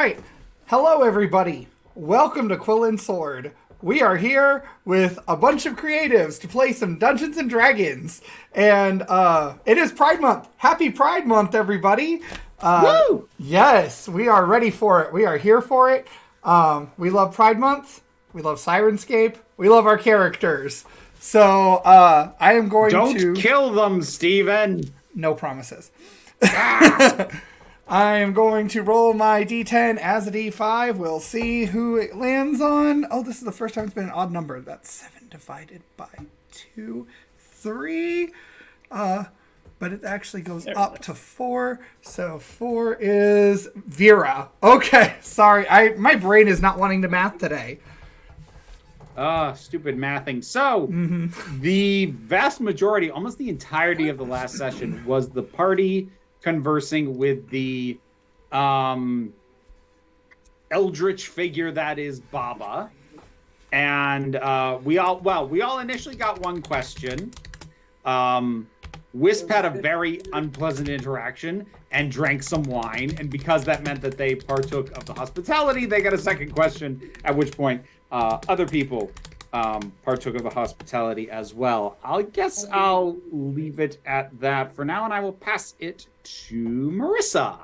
right. Hello, everybody. Welcome to Quill and Sword. We are here with a bunch of creatives to play some Dungeons and Dragons. And it is Pride Month. Happy Pride Month, everybody. Woo! Yes, we are ready for it. We are here for it. We love Pride Month. We love Syrinscape. We love our characters. So I am going to... Don't kill them, Steven! No promises. I am going to roll my d10 as a d5. We'll see who it lands on. Oh, this is the first time it's been an odd number. That's 7 divided by 2, 3. But it actually goes up to 4. So 4 is VERA. Okay, sorry. My brain is not wanting to math today. Stupid mathing. So, the vast majority, almost the entirety of the last session was the party conversing with the eldritch figure that is Baba. And we all initially got one question. Wisp had a very unpleasant interaction and drank some wine. And because that meant that they partook of the hospitality, they got a second question, at which point other people partook of the hospitality as well. I guess I'll leave it at that for now, and I will pass it to MARISA.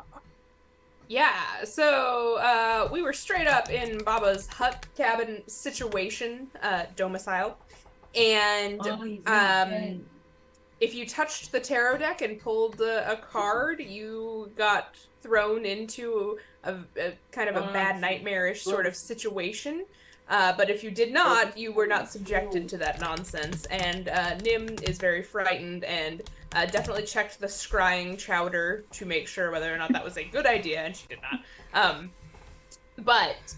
Yeah, so we were straight up in Baba's hut cabin situation, domicile, and if you touched the tarot deck and pulled a card, you got thrown into a kind of a bad nightmarish sort of situation. But if you did not, you were not subjected to that nonsense. And Nim is very frightened and definitely checked the scrying chowder to make sure whether or not that was a good idea, and she did not.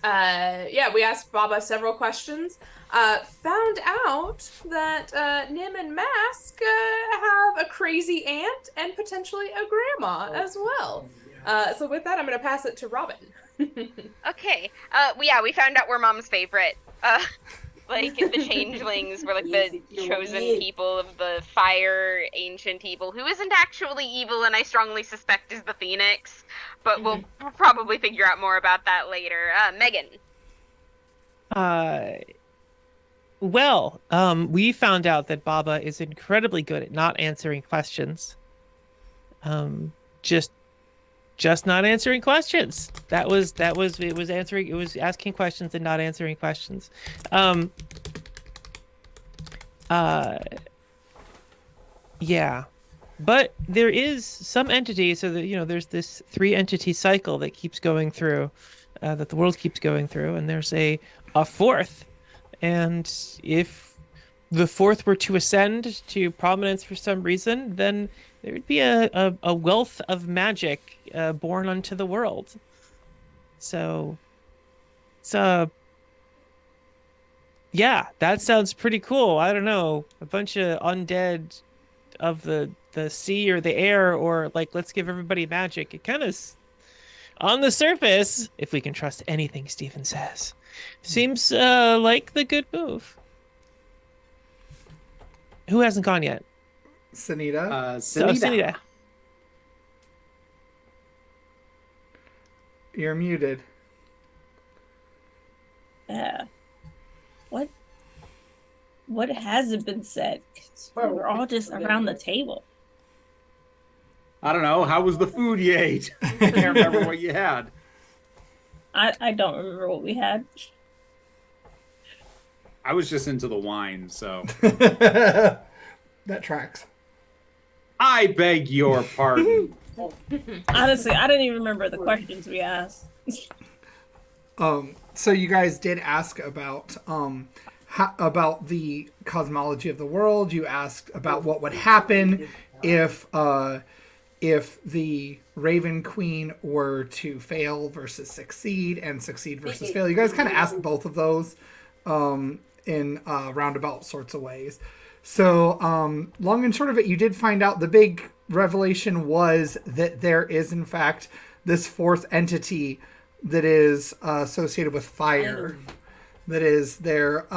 Yeah, we asked Baba several questions. Found out that Nim and Mask have a crazy aunt and potentially a grandma as well. So with that, I'm going to pass it to Robin. Okay. We found out we're Mom's favorite. Like, the changelings were, like, the chosen people of the fire ancient evil, who isn't actually evil, and I strongly suspect is the Phoenix. But we'll probably figure out more about that later. Megan. We found out that Baba is incredibly good at not answering questions. Just not answering questions. It was asking questions and not answering questions. Yeah. But there is some entity, so that, there's this 3-entity cycle that keeps going through, that the world keeps going through, and there's a fourth. And if the fourth were to ascend to prominence for some reason, then there would be a wealth of magic born unto the world. So, yeah, that sounds pretty cool. I don't know, a bunch of undead of the sea or the air, or like, let's give everybody magic. It kind of, on the surface, if we can trust anything Stephen says, seems like the good move. Who hasn't gone yet? SENITA. SENITA. You're muted. What hasn't been said? We're all just around the table. I don't know. How was the food you ate? I can't remember what you had. I don't remember what we had. I was just into the wine, so. That tracks. I beg your pardon. Honestly, I didn't even remember the questions we asked. So you guys did ask about the cosmology of the world. You asked about what would happen if the Raven Queen were to fail versus succeed, and succeed versus fail. You guys kind of asked both of those in roundabout sorts of ways. So long and short of it, you did find out the big revelation was that there is, in fact, this fourth entity that is associated with fire. That is their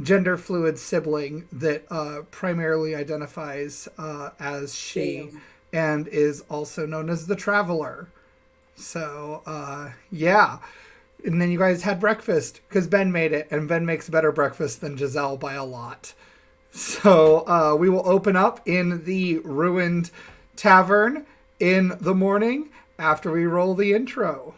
gender fluid sibling that primarily identifies as she and is also known as the Traveler. So, yeah. And then you guys had breakfast because Ben made it, and Ben makes better breakfast than Giselle by a lot. So we will open up in the ruined tavern in the morning after we roll the intro.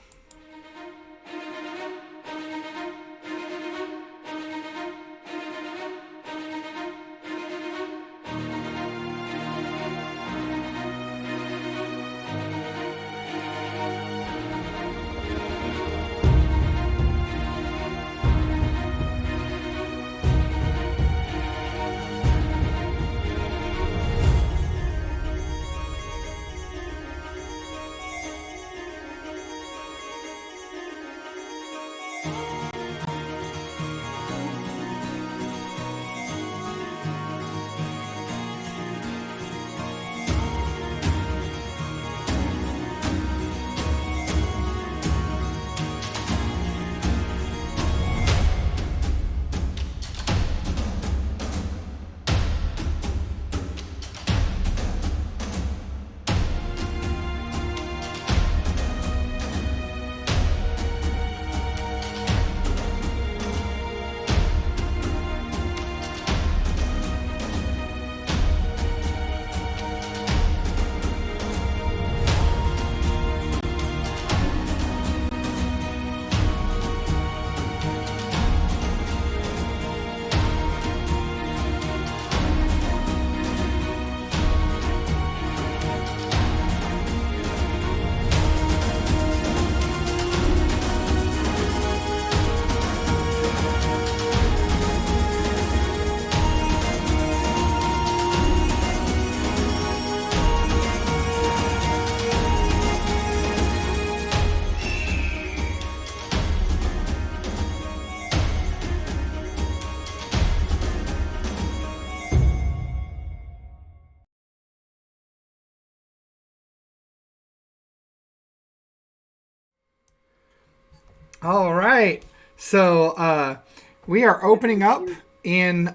All right. So we are opening up in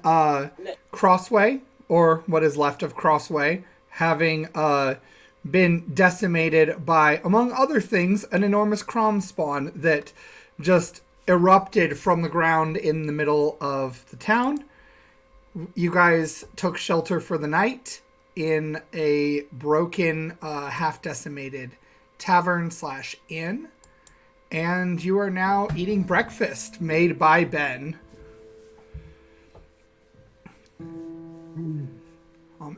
Crossway, or what is left of Crossway, having been decimated by, among other things, an enormous crom spawn that just erupted from the ground in the middle of the town. You guys took shelter for the night in a broken, half-decimated tavern/inn. And you are now eating breakfast made by Ben.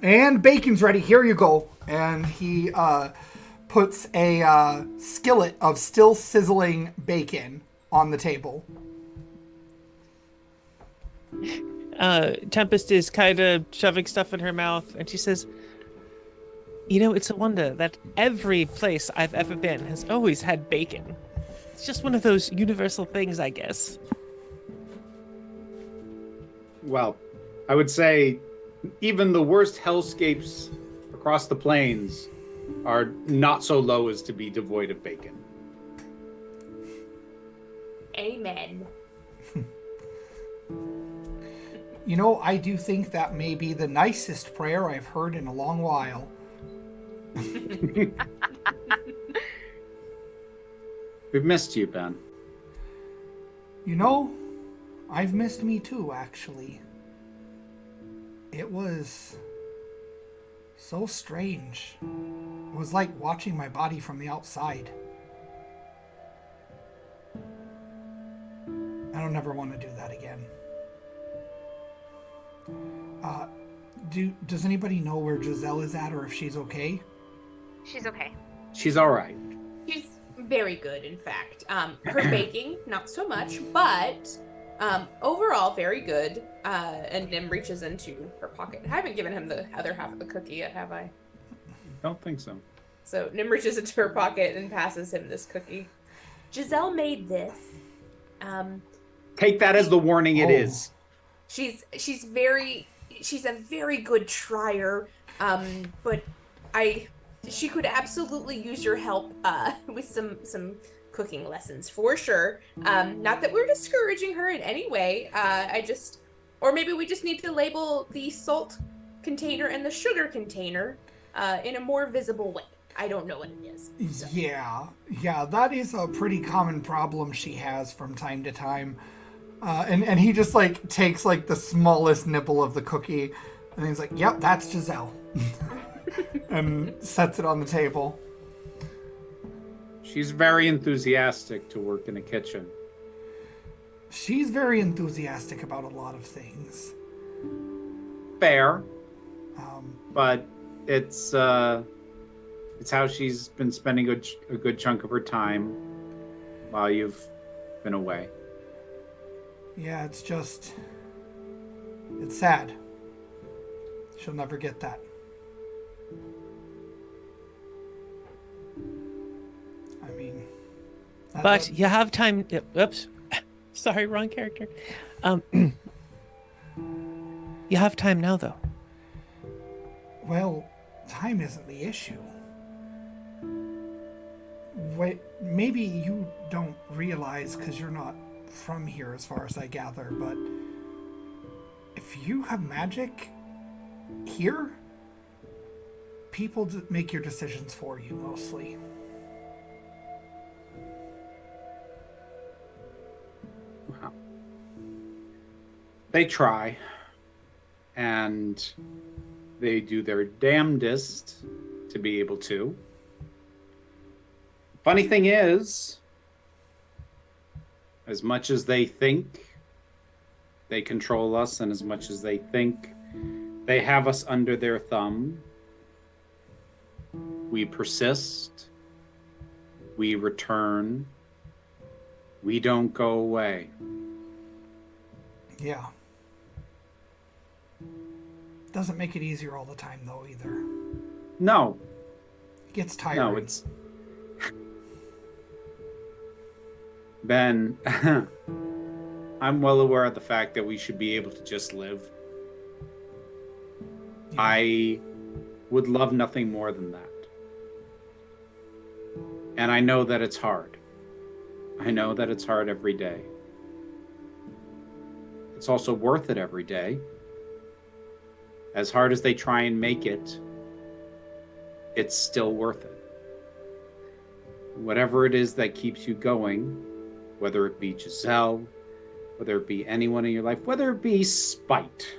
And bacon's ready. Here you go. And he puts a skillet of still sizzling bacon on the table. Tempest is kind of shoving stuff in her mouth, and she says, "You know, it's a wonder that every place I've ever been has always had bacon. It's just one of those universal things, I guess." Well, I would say even the worst hellscapes across the plains are not so low as to be devoid of bacon. Amen. You know, I do think that may be the nicest prayer I've heard in a long while. We've missed you, Ben. You know, I've missed me too, actually. It was so strange. It was like watching my body from the outside. I don't ever want to do that again. Does anybody know where Giselle is at, or if she's okay? She's okay. She's all right. She's very good, in fact. Her baking, not so much, but overall, very good. And Nim reaches into her pocket. I haven't given him the other half of the cookie yet, have I? Don't think so. So Nim reaches into her pocket and passes him this cookie. Giselle made this. Take that as the warning it is. She's a very good trier, but she could absolutely use your help with some cooking lessons for sure. Not that we're discouraging her in any way. Or maybe we just need to label the salt container and the sugar container in a more visible way. I don't know what it is. So. Yeah, that is a pretty common problem she has from time to time. And he just like takes like the smallest nibble of the cookie, and he's like, "Yep, that's Giselle," and sets it on the table. She's very enthusiastic to work in a kitchen. She's very enthusiastic about a lot of things. Fair, but it's how she's been spending a good chunk of her time while you've been away. Yeah, it's sad. She'll never get that. I mean... But you have time... Oops. Sorry, wrong character. You have time now, though. Well, time isn't the issue. Wait, maybe you don't realize because you're not from here as far as I gather, but if you have magic here, people make your decisions for you mostly. Wow. They try, and they do their damnedest to be able to. Funny thing is, as much as they think they control us, and as much as they think they have us under their thumb, we persist, we return, we don't go away. Yeah. Doesn't make it easier all the time, though, either. No. It gets tiring. No, it's... Ben, I'm well aware of the fact that we should be able to just live. Yeah. I would love nothing more than that. And I know that it's hard. I know that it's hard every day. It's also worth it every day. As hard as they try and make it, it's still worth it. Whatever it is that keeps you going, whether it be Giselle, whether it be anyone in your life, whether it be spite,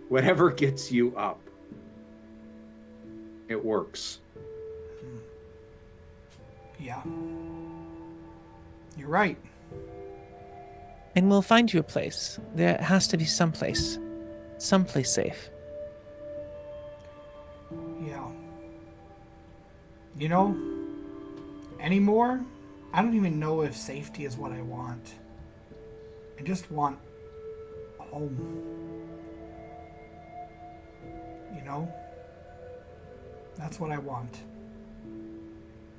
whatever gets you up, it works. Yeah. You're right. And we'll find you a place. There has to be someplace safe. Yeah. You know, anymore, I don't even know if safety is what I want. I just want home. You know? That's what I want.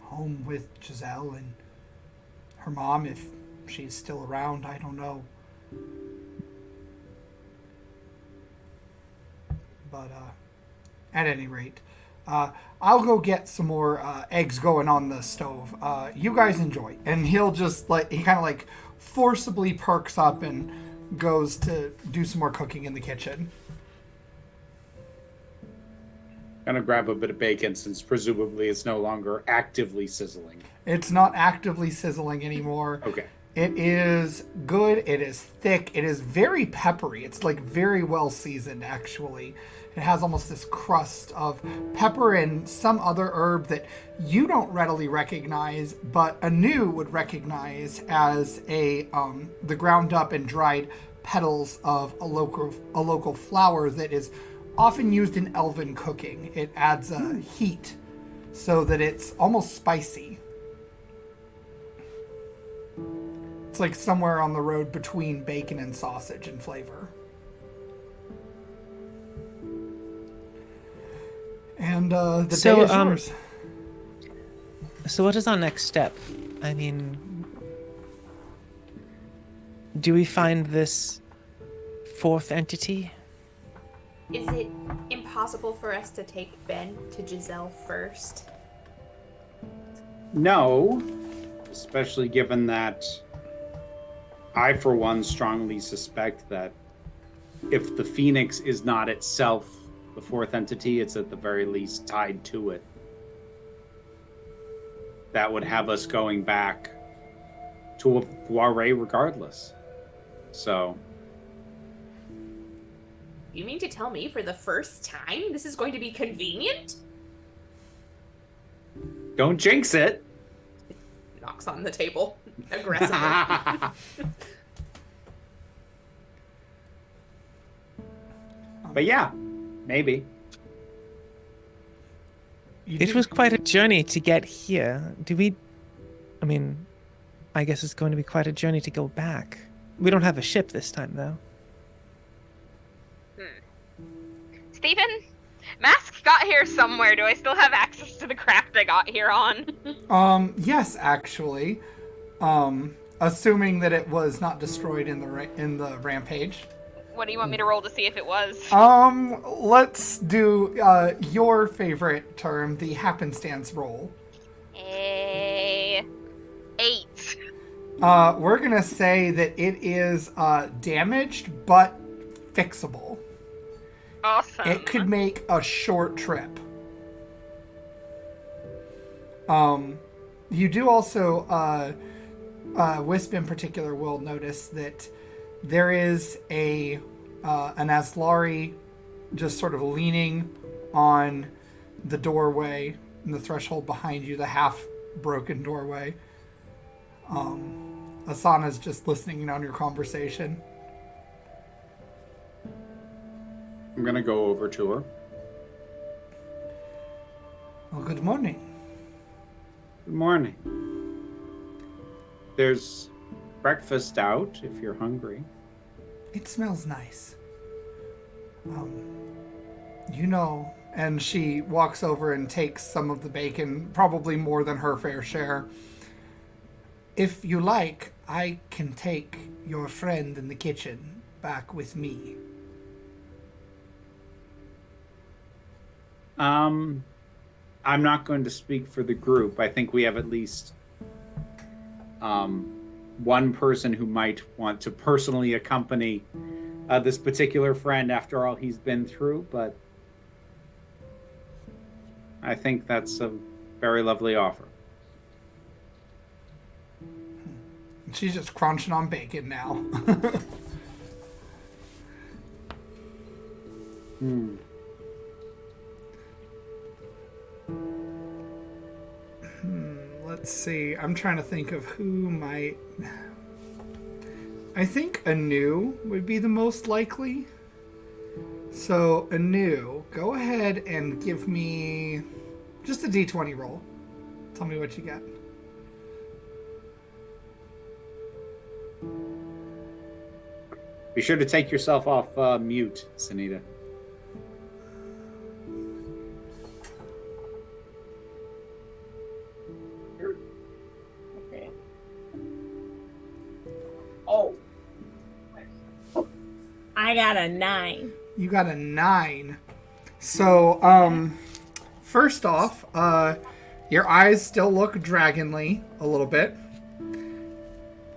Home with Giselle and her mom, if she's still around, I don't know. But, at any rate, I'll go get some more eggs going on the stove. You guys enjoy. And he'll just, he kind of, forcibly perks up and goes to do some more cooking in the kitchen. Gonna grab a bit of bacon since presumably it's no longer actively sizzling. It's not actively sizzling anymore. Okay. It is good. It is thick. It is very peppery. It's very well seasoned, actually. It has almost this crust of pepper and some other herb that you don't readily recognize, but Anu would recognize as the ground up and dried petals of a local flower that is often used in elven cooking. It adds a heat so that it's almost spicy. It's somewhere on the road between bacon and sausage in flavor. And the day is yours. So what is our next step? I mean, do we find this fourth entity? Is it impossible for us to take Ben to Giselle first? No, especially given that I, for one, strongly suspect that if the Phoenix is not itself the fourth entity, it's at the very least tied to it. That would have us going back to a soiree regardless. So... You mean to tell me for the first time this is going to be convenient? Don't jinx it. Knocks on the table aggressively. But yeah, maybe. It was quite a journey to get here. I mean, I guess it's going to be quite a journey to go back. We don't have a ship this time, though. Steven, Mask got here somewhere. Do I still have access to the craft I got here on? Yes, actually. Assuming that it was not destroyed in the rampage. What do you want me to roll to see if it was? Let's do your favorite term, the happenstance roll. 8. We're gonna say that it is damaged but fixable. Awesome. It could make a short trip. You do also, Wisp in particular will notice that there is an Aslari just sort of leaning on the doorway, and the threshold behind you, the half-broken doorway. Asana's just listening in on your conversation. I'm gonna go over to her. Well, good morning. Good morning. There's breakfast out if you're hungry. It smells nice. You know, and she walks over and takes some of the bacon, probably more than her fair share. If you like, I can take your friend in the kitchen back with me. I'm not going to speak for the group. I think we have at least one person who might want to personally accompany this particular friend after all he's been through, but I think that's a very lovely offer. She's just crunching on bacon now. Let's see. I'm trying to think of who might... I think Anu would be the most likely. So, Anu, go ahead and give me just a d20 roll. Tell me what you get. Be sure to take yourself off mute, SENITA. Okay. Oh. I got a 9. You got a 9. So, first off, your eyes still look dragonly a little bit.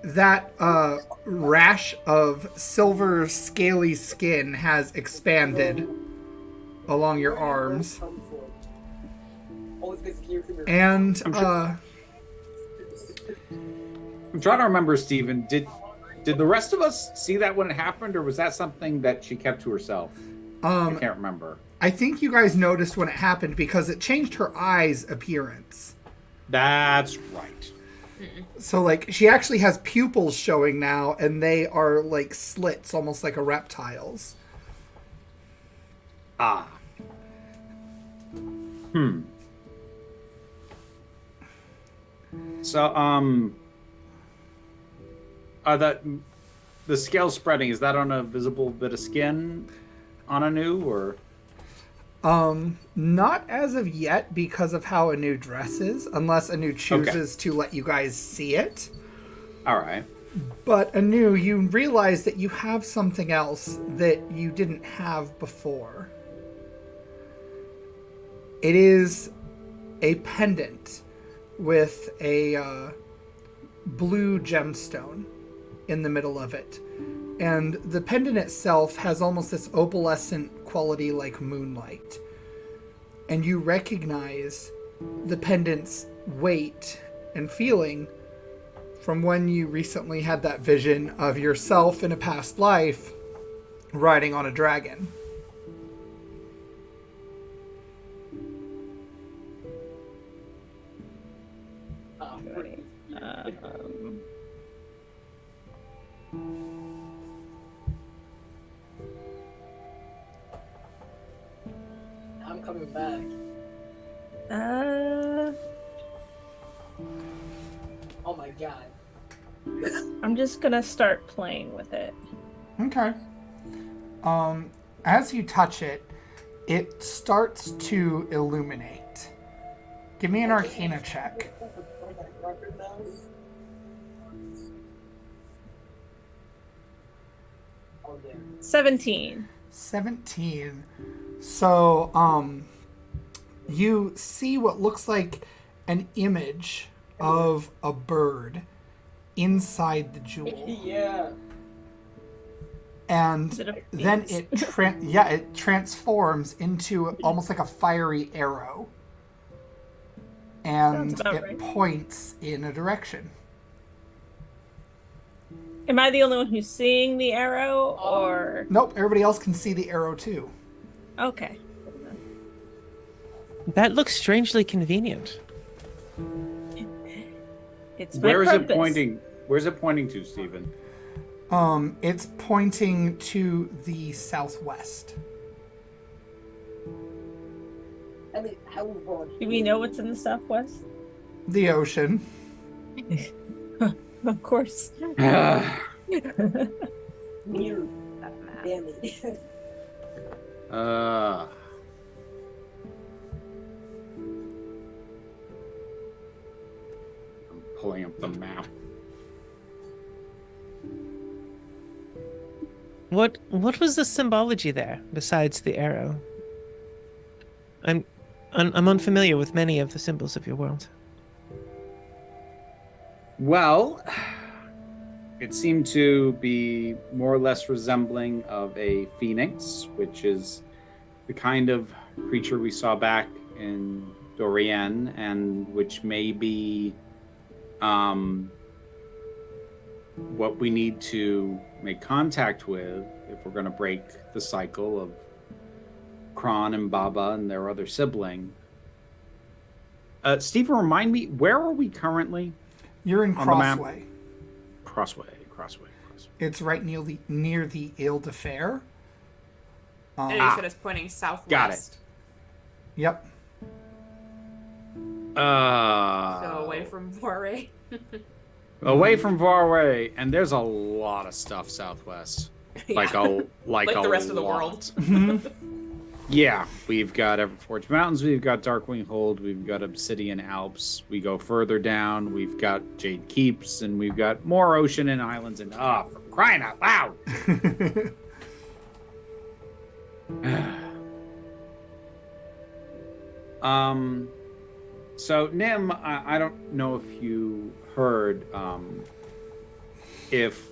That rash of silver scaly skin has expanded along your arms. And I'm trying to remember, Steven, did the rest of us see that when it happened, or was that something that she kept to herself? I can't remember. I think you guys noticed when it happened because it changed her eyes' appearance. That's right. So, like, she actually has pupils showing now, and they are, like, slits, almost like a reptile's. Ah. So, the scale spreading, is that on a visible bit of skin on Anu, or? Not as of yet because of how Anu dresses, unless Anu chooses to let you guys see it. All right. But Anu, you realize that you have something else that you didn't have before. It is a pendant with a blue gemstone in the middle of it. And the pendant itself has almost this opalescent quality like moonlight. And you recognize the pendant's weight and feeling from when you recently had that vision of yourself in a past life riding on a dragon. Right. I'm coming back. Oh my god. I'm just gonna start playing with it. Okay. As you touch it, it starts to illuminate. Give me an Arcana check. 17. 17. So, you see what looks like an image of a bird inside the jewel. Yeah. And Is it a then phoenix? it transforms into almost like a fiery arrow. And Sounds about it right. points in a direction. Am I the only one who's seeing the arrow, or Nope, everybody else can see the arrow too. okay? That looks strangely convenient. It's my Where is it purpose. pointing? Where's it pointing to, Stephen? It's pointing to the southwest. I mean, how would Do we know what's in the southwest? The ocean. Of course. near That map. damn it. I'm pulling up the map. What was the symbology there besides the arrow? I'm unfamiliar with many of the symbols of your world. Well, it seemed to be more or less resembling of a phoenix, which is the kind of creature we saw back in Dorian, and which may be what we need to make contact with if we're going to break the cycle of Kron and Baba and their other sibling. Stephen, remind me, where are we currently? You're in On the map. Crossway. Crossway. It's right near the Ile de Fer. And you said it's pointing southwest. Got it. Yep. So away from Voray. Away from Varway, and there's a lot of stuff southwest. Like Yeah. like the rest of the lot. world. Yeah, we've got Everforge Mountains, we've got Darkwing Hold, we've got Obsidian Alps. We go further down, we've got Jade Keeps, and we've got more ocean and islands. And for crying out loud! So Nim, I don't know if you heard, if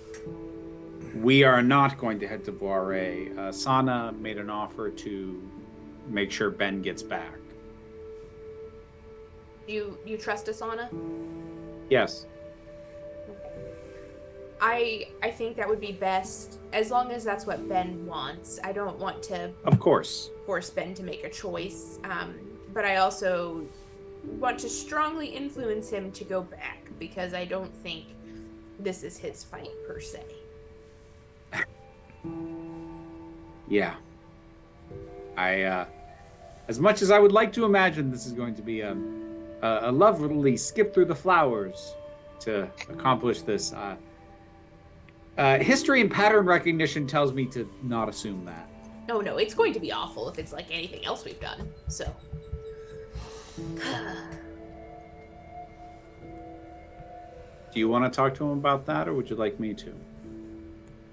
we are not going to head to Voiré. Sana made an offer to make sure Ben gets back. You trust Asana? Yes. I think that would be best, as long as that's what Ben wants. I don't want to Of course. force Ben to make a choice, but I also want to strongly influence him to go back, because I don't think this is his fight per se. Yeah. As much as I would like to imagine this is going to be a lovely skip through the flowers to accomplish this, history and pattern recognition tells me to not assume that. Oh no, it's going to be awful if it's like anything else we've done, so. Do you want to talk to him about that, or would you like me to?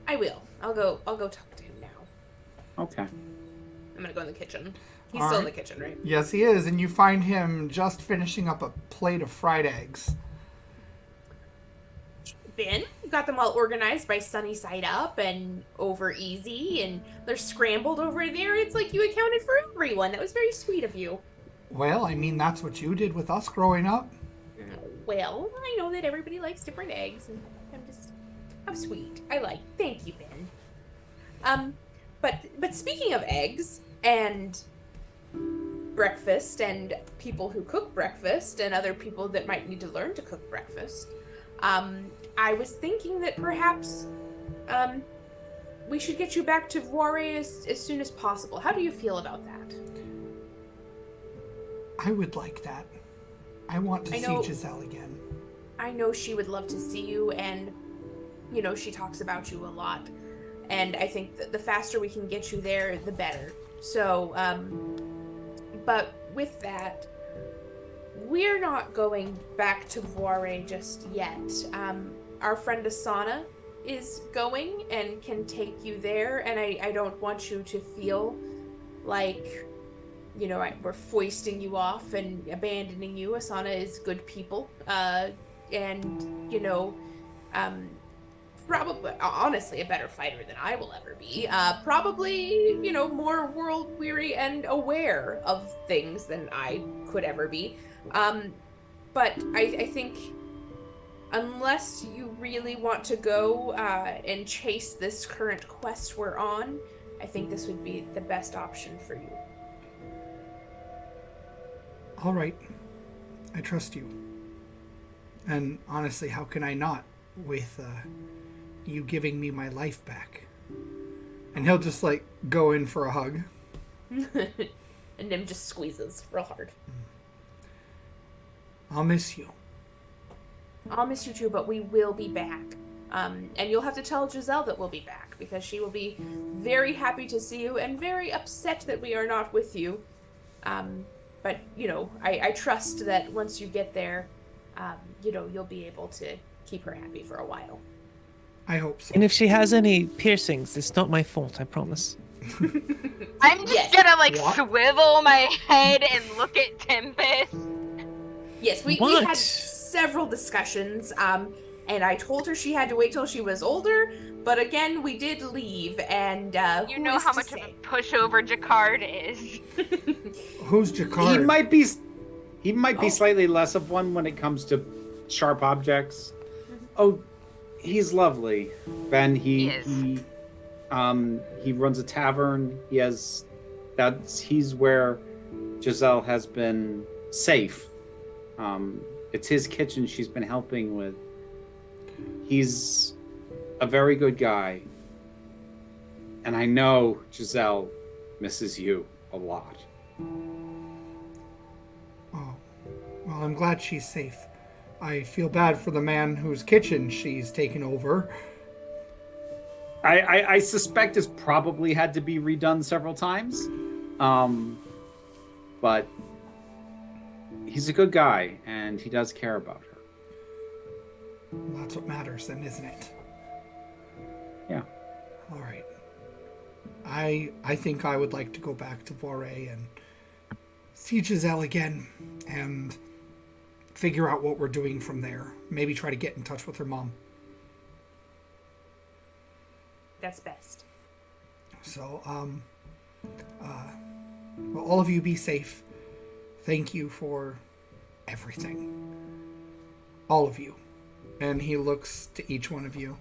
I will. I'll go talk to him now. Okay. I'm gonna go in the kitchen. He's All still in the right. kitchen, right? Yes, he is, and you find him just finishing up a plate of fried eggs. Ben, got them all organized by Sunny Side Up and Over Easy, and they're scrambled over there. It's like you accounted for everyone. That was very sweet of you. Well, I mean, that's what you did with us growing up. Well, I know that everybody likes different eggs, and I'm just... How sweet. I like. Thank you, Ben. But speaking of eggs, and breakfast, and people who cook breakfast, and other people that might need to learn to cook breakfast, I was thinking that perhaps, we should get you back to Voire as soon as possible. How do you feel about that? I would like that. I want to see Giselle again. I know she would love to see you, and, you know, she talks about you a lot. And I think that the faster we can get you there, the better. So, but with that, we're not going back to Voire just yet. Our friend Asana is going and can take you there, and I don't want you to feel like, you know, we're foisting you off and abandoning you. Asana is good people, and, you know, probably, honestly, a better fighter than I will ever be. Probably, you know, more world-weary and aware of things than I could ever be. But I think, unless you really want to go and chase this current quest we're on, I think this would be the best option for you. All right. I trust you. And honestly, how can I not with you giving me my life back? And he'll just, like, go in for a hug. And Nim just squeezes real hard. I'll miss you. I'll miss you too, but we will be back. And you'll have to tell Giselle that we'll be back, because she will be very happy to see you and very upset that we are not with you. But, you know, I trust that once you get there, you know, you'll be able to keep her happy for a while. I hope so. And if she has any piercings, it's not my fault, I promise. I'm just gonna, like, What? swivel my head and look at Tempest. Yes, we What? had several discussions, and I told her she had to wait till she was older, but again, we did leave, and, You know how much of a pushover Jacquard is. Who's Jacquard? He might be slightly less of one when it comes to sharp objects. Oh, he's lovely. Ben, he runs a tavern. He's where Giselle has been safe. It's his kitchen she's been helping with. He's a very good guy. And I know Giselle misses you a lot. Oh, well, I'm glad she's safe. I feel bad for the man whose kitchen she's taken over. I suspect it's probably had to be redone several times. But he's a good guy, and he does care about her. Well, that's what matters then, isn't it? Yeah. All right. I think I would like to go back to Voire and see Giselle again and figure out what we're doing from there. Maybe try to get in touch with her mom. That's best. So, well, all of you be safe. Thank you for everything. All of you. And he looks to each one of you.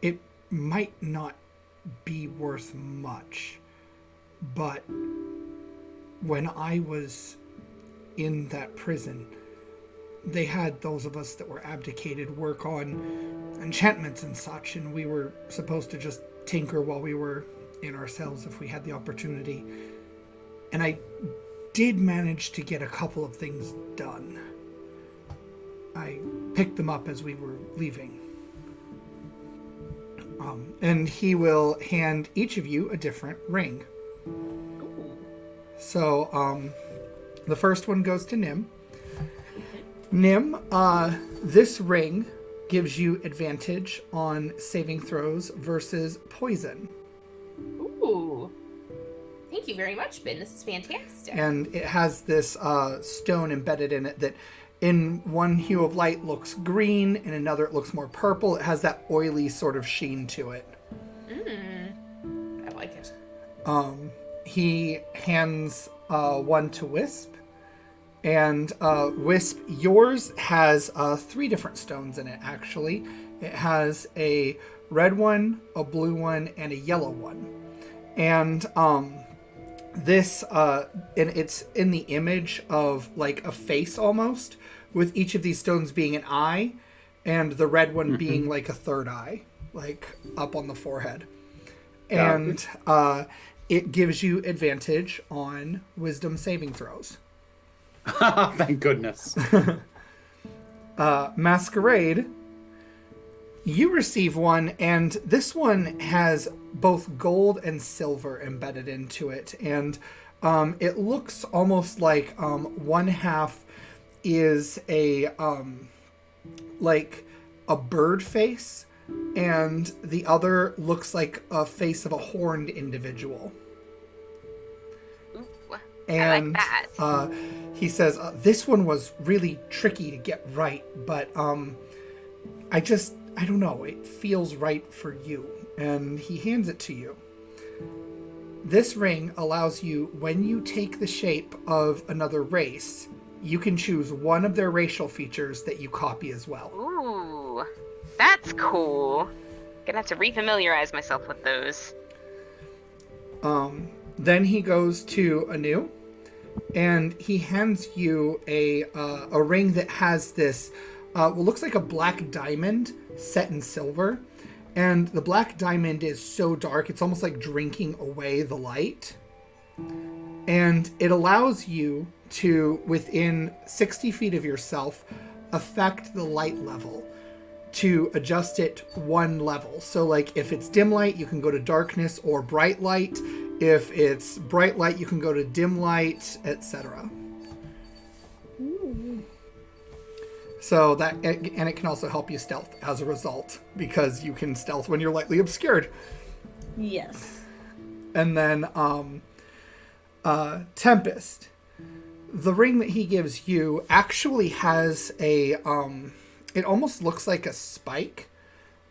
It might not be worth much, but when I was in that prison, they had those of us that were abdicated work on enchantments and such, and we were supposed to just tinker while we were in our cells if we had the opportunity. And I did manage to get a couple of things done. I picked them up as we were leaving. And he will hand each of you a different ring. So, the first one goes to Nim. Nim, this ring gives you advantage on saving throws versus poison. Ooh. Thank you very much, Ben. This is fantastic. And it has this stone embedded in it that in one hue of light looks green, in another it looks more purple. It has that oily sort of sheen to it. I like it. He hands one to Wisp. And Wisp, yours has 3 different stones in it, actually. It has a red one, a blue one, and a yellow one. And this, and it's in the image of like a face almost, with each of these stones being an eye, and the red one being like a third eye, like up on the forehead. And it gives you advantage on wisdom saving throws. Thank goodness. Masquerade, you receive one, and this one has both gold and silver embedded into it, and it looks almost like one half is a like a bird face, and the other looks like a face of a horned individual. And I like that. He says, this one was really tricky to get right, but I don't know, it feels right for you. And he hands it to you. This ring allows you, when you take the shape of another race, you can choose one of their racial features that you copy as well. Ooh, that's cool. Gonna have to refamiliarize myself with those. Then he goes to Anu, and he hands you a ring that has this, what looks like a black diamond set in silver. And the black diamond is so dark, it's almost like drinking away the light. And it allows you to, within 60 feet of yourself, affect the light level to adjust it one level. So like if it's dim light, you can go to darkness or bright light. If it's bright light, you can go to dim light, etc. So that, and it can also help you stealth as a result, because you can stealth when you're lightly obscured. Yes. And then Tempest, the ring that he gives you actually has a it almost looks like a spike,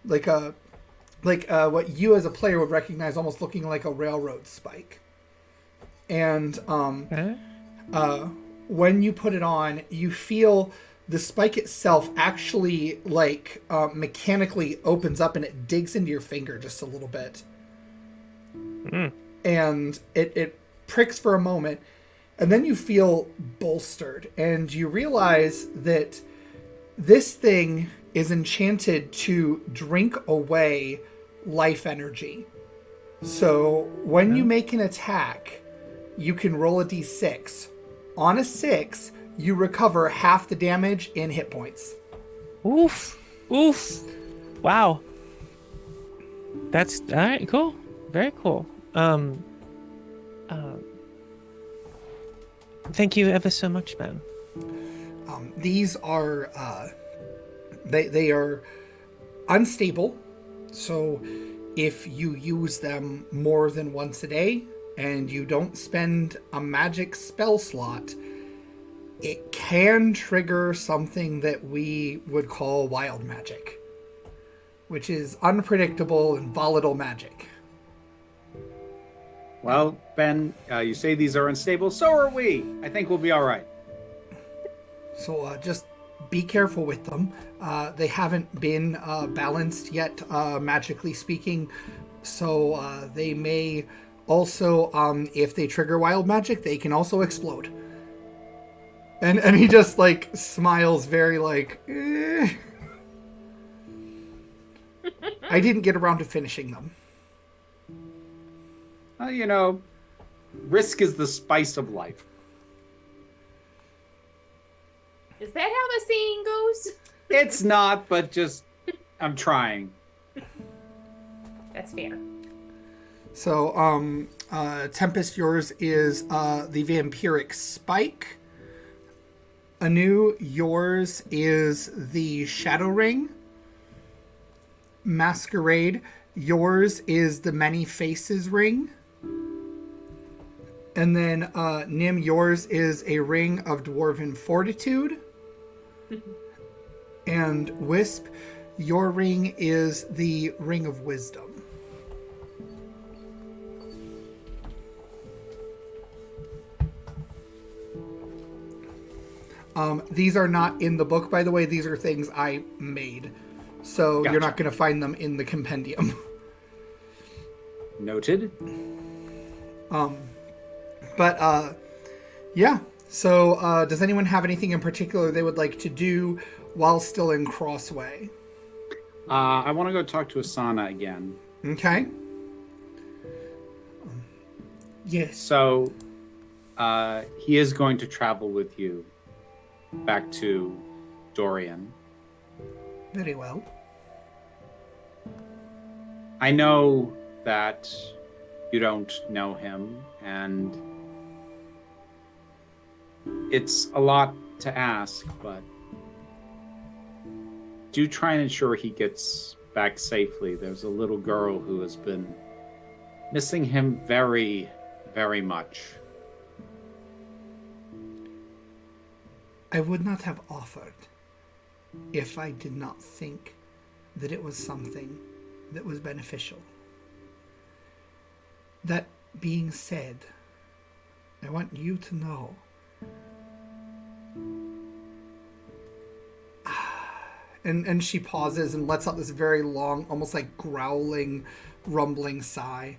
like what you as a player would recognize almost looking like a railroad spike. And when you put it on, you feel the spike itself actually like mechanically opens up and it digs into your finger just a little bit. And it pricks for a moment, and then you feel bolstered, and you realize that this thing is enchanted to drink away life energy. So when you make an attack, you can roll a d6. On a 6, you recover half the damage in hit points. Oof. Wow. That's all right. Cool. Very cool. Thank you ever so much, man. These are they are unstable, so if you use them more than once a day and you don't spend a magic spell slot, it can trigger something that we would call wild magic, which is unpredictable and volatile magic. Well, Ben, you say these are unstable. So are we. I think we'll be all right. So just be careful with them. They haven't been balanced yet, magically speaking. So they may also, if they trigger wild magic, they can also explode. And he just like smiles very like, eh. I didn't get around to finishing them. You know, risk is the spice of life. Is that how the saying goes? It's not, but just, I'm trying. That's fair. So, Tempest, yours is the vampiric spike. Anu, yours is the shadow ring. Masquerade, yours is the many faces ring. And then Nim, yours is a ring of dwarven fortitude. And Wisp, your ring is the Ring of Wisdom. These are not in the book, by the way. These are things I made. So Gotcha. you're not going to find them in the compendium. Noted. But, yeah. So, does anyone have anything in particular they would like to do while still in Crossway? I want to go talk to Asana again. Okay. Yes. So, he is going to travel with you back to Dorian. Very well. I know that you don't know him, and it's a lot to ask, but do try and ensure he gets back safely. There's a little girl who has been missing him very, very much. I would not have offered if I did not think that it was something that was beneficial. That being said, I want you to know and she pauses and lets out this very long, almost like growling, rumbling sigh.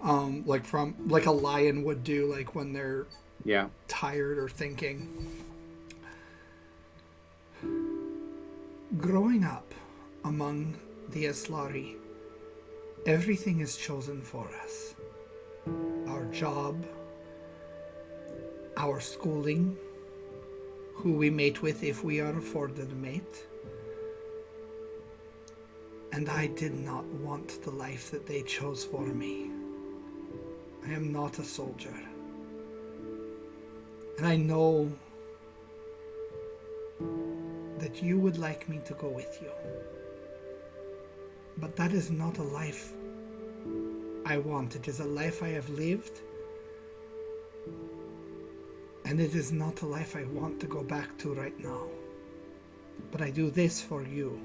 Like a lion would do, like when they're tired or thinking. Growing up among the Eslari, everything is chosen for us. Our job, our schooling, who we mate with if we are afforded a mate. And I did not want the life that they chose for me. I am not a soldier. And I know that you would like me to go with you. But that is not a life I want. It is a life I have lived. And it is not a life I want to go back to right now. But I do this for you.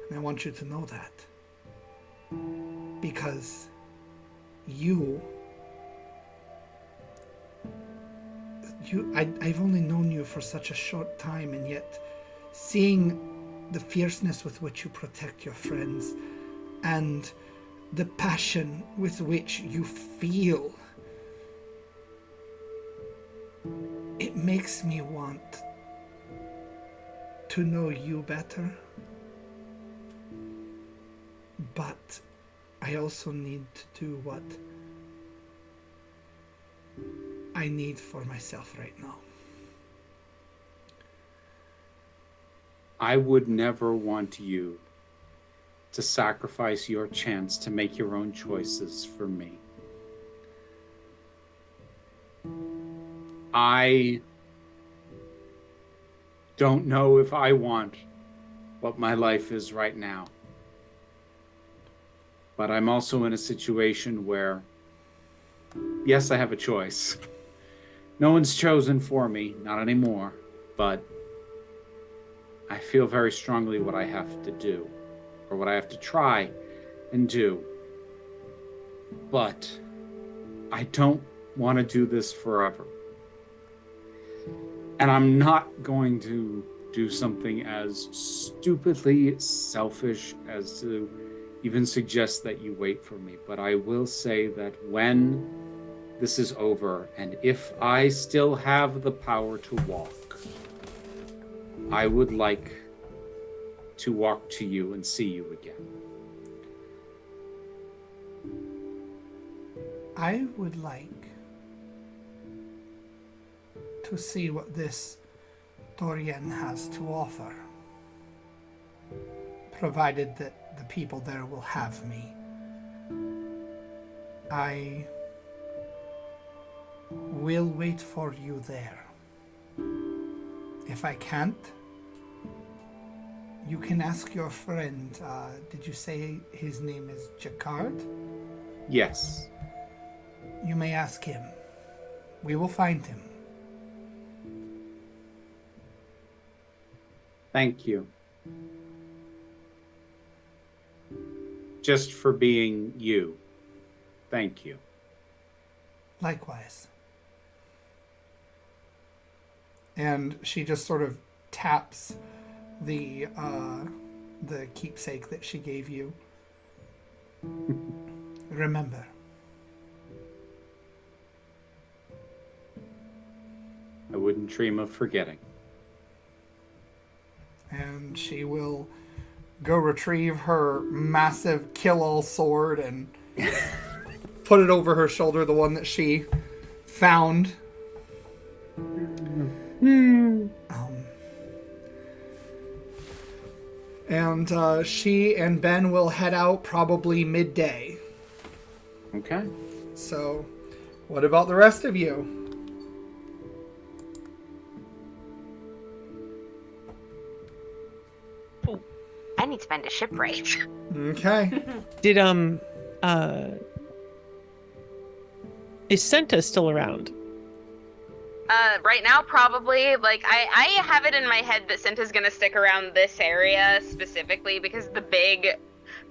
And I want you to know that. Because I've only known you for such a short time, and yet seeing the fierceness with which you protect your friends and the passion with which you feel, it makes me want to know you better. But I also need to do what I need for myself right now. I would never want you to sacrifice your chance to make your own choices for me. I don't know if I want what my life is right now. But I'm also in a situation where, yes, I have a choice. No one's chosen for me, not anymore, but I feel very strongly what I have to do, or what I have to try and do. But I don't want to do this forever. And I'm not going to do something as stupidly selfish as to even suggest that you wait for me. But I will say that when this is over, and if I still have the power to walk, I would like to walk to you and see you again. I would like to see what this Dorian has to offer, provided that the people there will have me. I will wait for you there. If I can't, you can ask your friend. Did you say his name is Jacquard? Yes. You may ask him. We will find him. Thank you. Just for being you. Thank you. Likewise. And she just sort of taps the keepsake that she gave you. Remember. I wouldn't dream of forgetting. And she will go retrieve her massive kill-all sword and put it over her shoulder, the one that she found. And she and Ben will head out probably midday. Okay. So, what about the rest of you? I need to find a shipwright. Okay. Did is SENITA still around? Right now, probably. Like, I have it in my head that SENITA's gonna stick around this area specifically because the big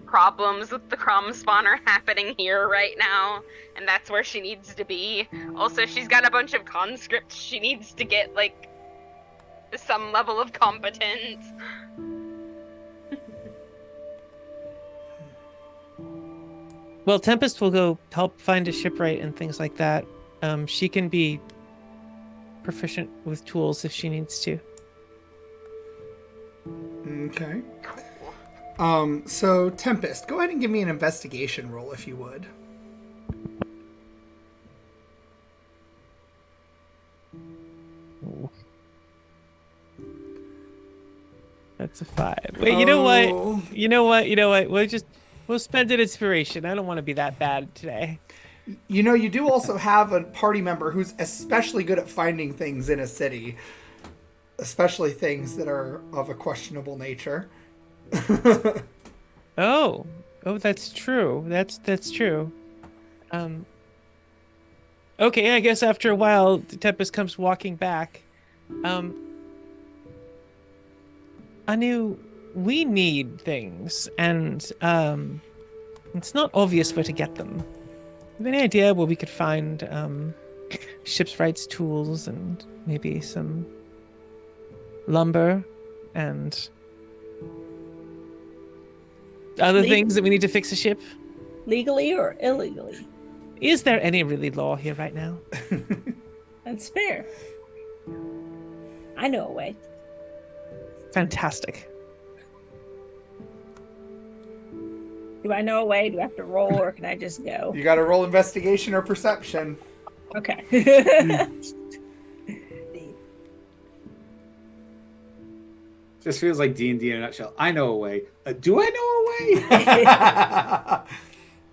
problems with the Crom spawn are happening here right now, and that's where she needs to be. Also, she's got a bunch of conscripts she needs to get, like, some level of competence. Well, Tempest will go help find a shipwright and things like that. She can be proficient with tools if she needs to. Okay. So Tempest, go ahead and give me an investigation roll if you would. Ooh. That's a 5. Wait, you know what? You know what? We'll spend an inspiration. I don't want to be that bad today. You know, you do also have a party member who's especially good at finding things in a city, especially things that are of a questionable nature. Oh, that's true. That's true. Okay, I guess after a while, Tempest comes walking back. Anu, we need things, and it's not obvious where to get them. Have any idea where we could find shipwrights tools and maybe some lumber and other things that we need to fix a ship? Legally or illegally? Is there any really law here right now? That's fair. I know a way. Fantastic. Do I know a way? Do I have to roll or can I just go? You got to roll investigation or perception. Okay. Just feels like D&D in a nutshell. I know a way. Do I know a way?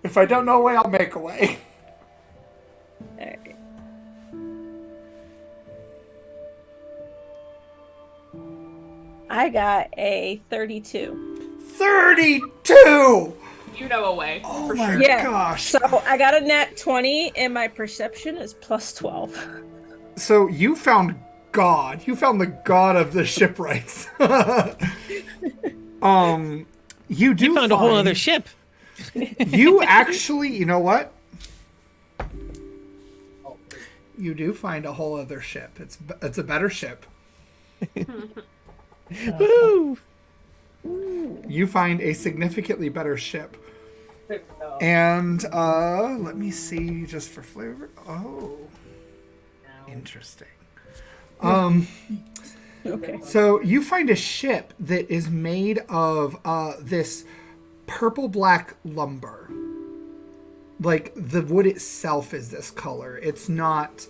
If I don't know a way, I'll make a way. Alright. I got a 32. 32! You know a way. Oh for my sure. Yeah. gosh. So I got a nat 20 and my perception is plus 12. So you found God. You found the God of the shipwrights. You found a whole other ship. You actually, you know what? You do find a whole other ship. It's a better ship. Woo! You find a significantly better ship. And let me see just for flavor. Oh. Interesting. Okay. So you find a ship that is made of this purple-black lumber. Like, the wood itself is this color. It's not,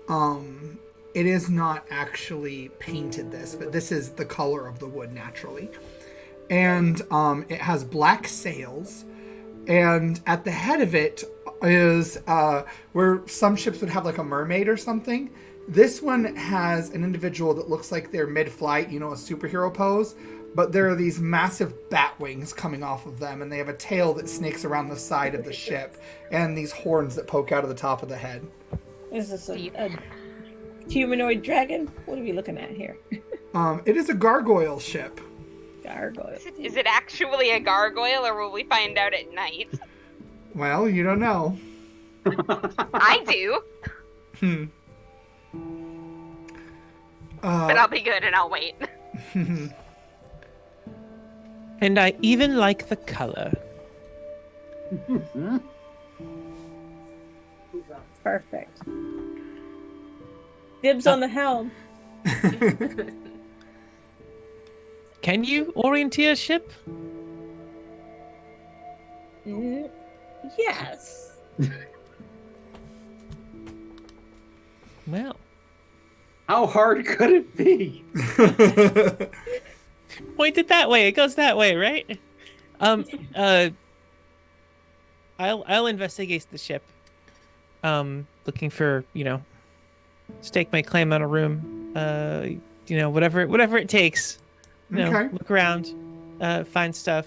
it is not actually painted this, but this is the color of the wood naturally. And it has black sails, and at the head of it is where some ships would have like a mermaid or something. This one has an individual that looks like they're mid-flight, you know, a superhero pose, but there are these massive bat wings coming off of them, and they have a tail that snakes around the side of the ship, and these horns that poke out of the top of the head. Is this a humanoid dragon? What are we looking at here? It is a gargoyle ship. Gargoyle. Is it actually a gargoyle, or will we find out at night? Well, you don't know. I do, but I'll be good and I'll wait. And I even like the color. Perfect. Dibs on the helm. Can you orienteer a ship? Yes. Well, How hard could it be? point it that way. It goes that way, right? I'll investigate the ship. Looking for, stake my claim on a room. Whatever it takes. Okay. Look around, find stuff.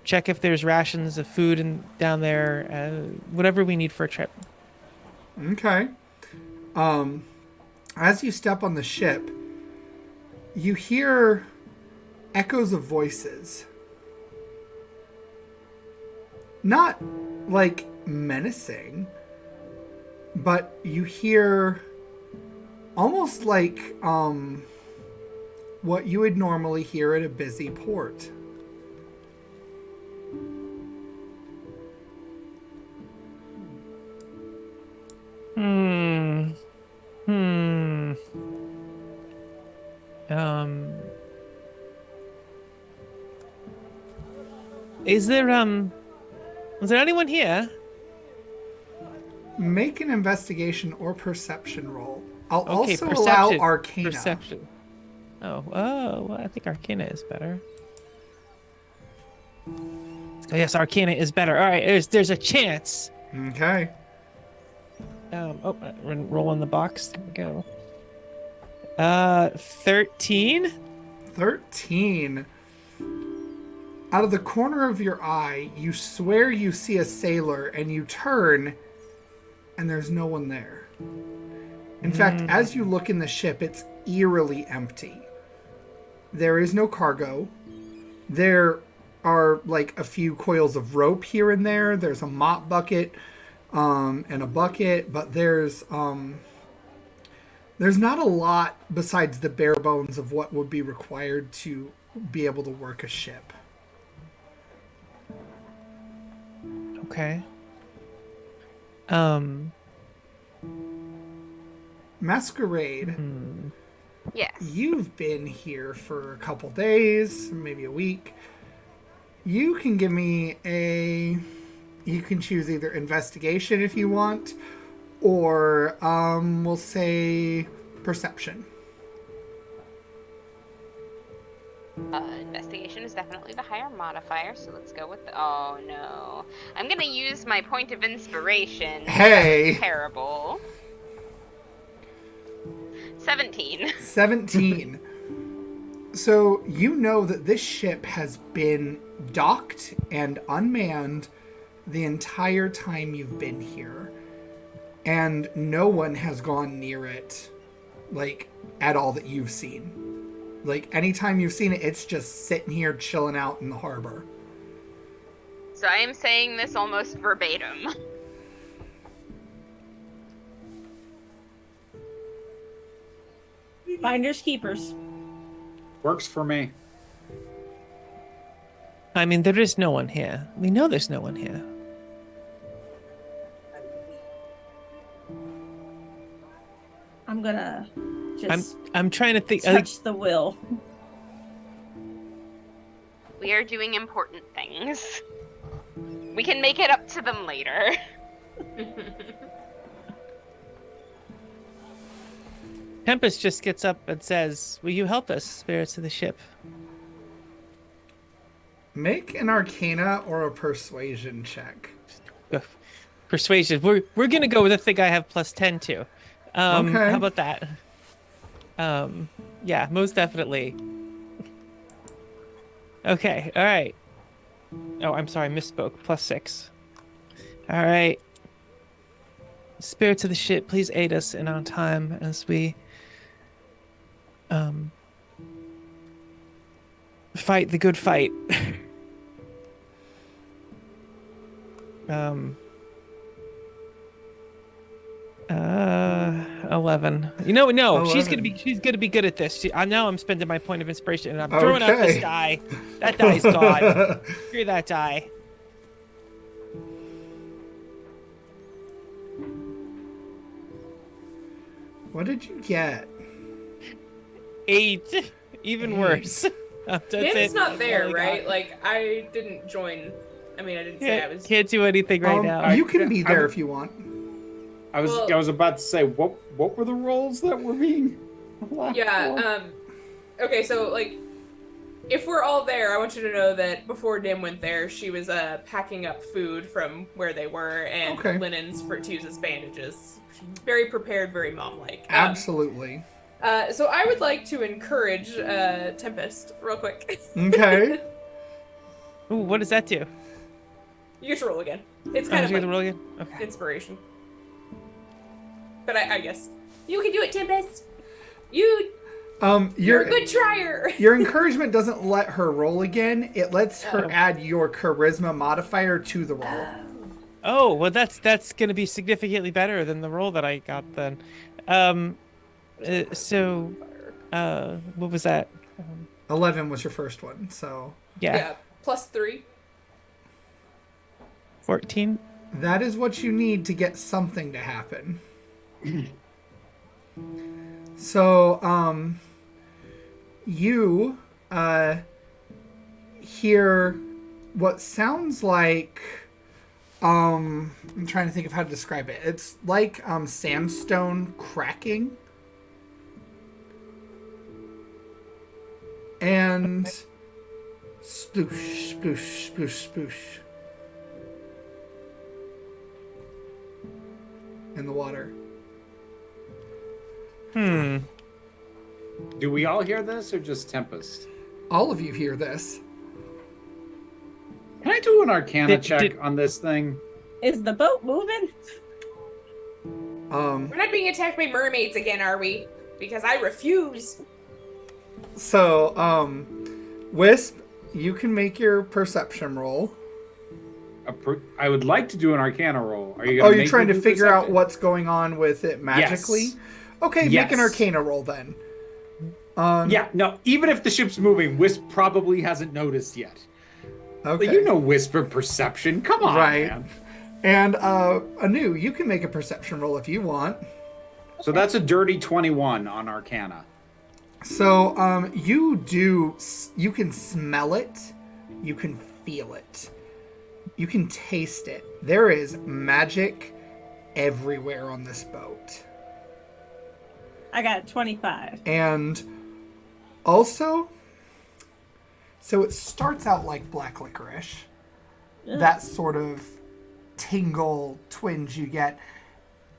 Check if there's rations of food down there. Whatever we need for a trip. Okay. As you step on the ship, you hear echoes of voices. Not like menacing, but you hear almost like what you would normally hear at a busy port. Is there anyone here? Make an investigation or perception roll. I'll Okay, also perception. allow Arcana. Perception. Oh, well, I think Arcana is better. Oh, yes, Arcana is better. All right, there's a chance. Okay. Roll in the box. There we go. 13. 13. Out of the corner of your eye, you swear you see a sailor, and you turn, and there's no one there. In fact, as you look in the ship, it's eerily empty. There is no cargo. There are like a few coils of rope here and there. There's a mop bucket and a bucket, but there's not a lot besides the bare bones of what would be required to be able to work a ship. Okay. Masquerade, Yes. you've been here for a couple days, maybe a week. You can give me you can choose either investigation if you want, or we'll say perception. Investigation is definitely the higher modifier, so let's go with oh no. I'm gonna use my point of inspiration. Hey! That's terrible. 17. 17. So you know that this ship has been docked and unmanned the entire time you've been here. And no one has gone near it, like, at all that you've seen. Like, anytime you've seen it, it's just sitting here chilling out in the harbor. So I am saying this almost verbatim. Finders keepers. Works for me. I mean, there is no one here. We know there's no one here. I'm gonna just I'm trying to think. touch the will. We are doing important things. We can make it up to them later. Tempest just gets up and says, "Will you help us, spirits of the ship?" Make an Arcana or a Persuasion check. Persuasion. We're gonna go with the thing I have +10 to. Okay. How about that? Yeah, most definitely. Okay, all right. Oh, I'm sorry, misspoke. +6. All right. Spirits of the ship, please aid us in our time as we fight the good fight. 11. You know, no, she's gonna 11. be good at this. Now I'm spending my point of inspiration, and I'm throwing out Okay. this die. That die's gone. Screw that die. What did you get? 8. Even worse. That's Nim's it. not there, All I right? got. Like, I didn't join. I mean, I didn't say I was. Can't do anything right now. You can be there if you want. I was about to say, what were the roles that were being allowed for? Yeah, okay, so, like, if we're all there, I want you to know that before Nim went there, she was, packing up food from where they were and Okay. linens for to use as bandages. Very prepared, very mom-like. Absolutely. So I would like to encourage, Tempest, real quick. Okay. Ooh, what does that do? You get to roll again. It's kind of you get like to roll again? Okay. inspiration. But I guess. You can do it, Tempest! You're a good trier! Your encouragement doesn't let her roll again. It lets her add your charisma modifier to the roll. Oh, well, that's going to be significantly better than the roll that I got then. What was that? 11 was your first one, so... Yeah. +3. 14. That is what you need to get something to happen. So, you, hear what sounds like, I'm trying to think of how to describe it. It's like, sandstone cracking. And sploosh, sploosh, sploosh, sploosh. In the water. Do we all hear this or just Tempest? All of you hear this. Can I do an Arcana check on this thing? Is the boat moving? We're not being attacked by mermaids again, are we? Because I refuse. So, Wisp, you can make your perception roll. I would like to do an Arcana roll. Are you? Oh, you're trying to figure out what's going on with it magically? Yes. Okay, Yes. make an Arcana roll then. Yeah, no, even if the ship's moving, Wisp probably hasn't noticed yet. Okay. But you know Whisper perception. Come on, Right. man. And Anu, you can make a perception roll if you want. So that's a dirty 21 on Arcana. So, you can smell it, you can feel it, you can taste it. There is magic everywhere on this boat. I got 25. And also, so it starts out like black licorice, that sort of tingle twinge you get,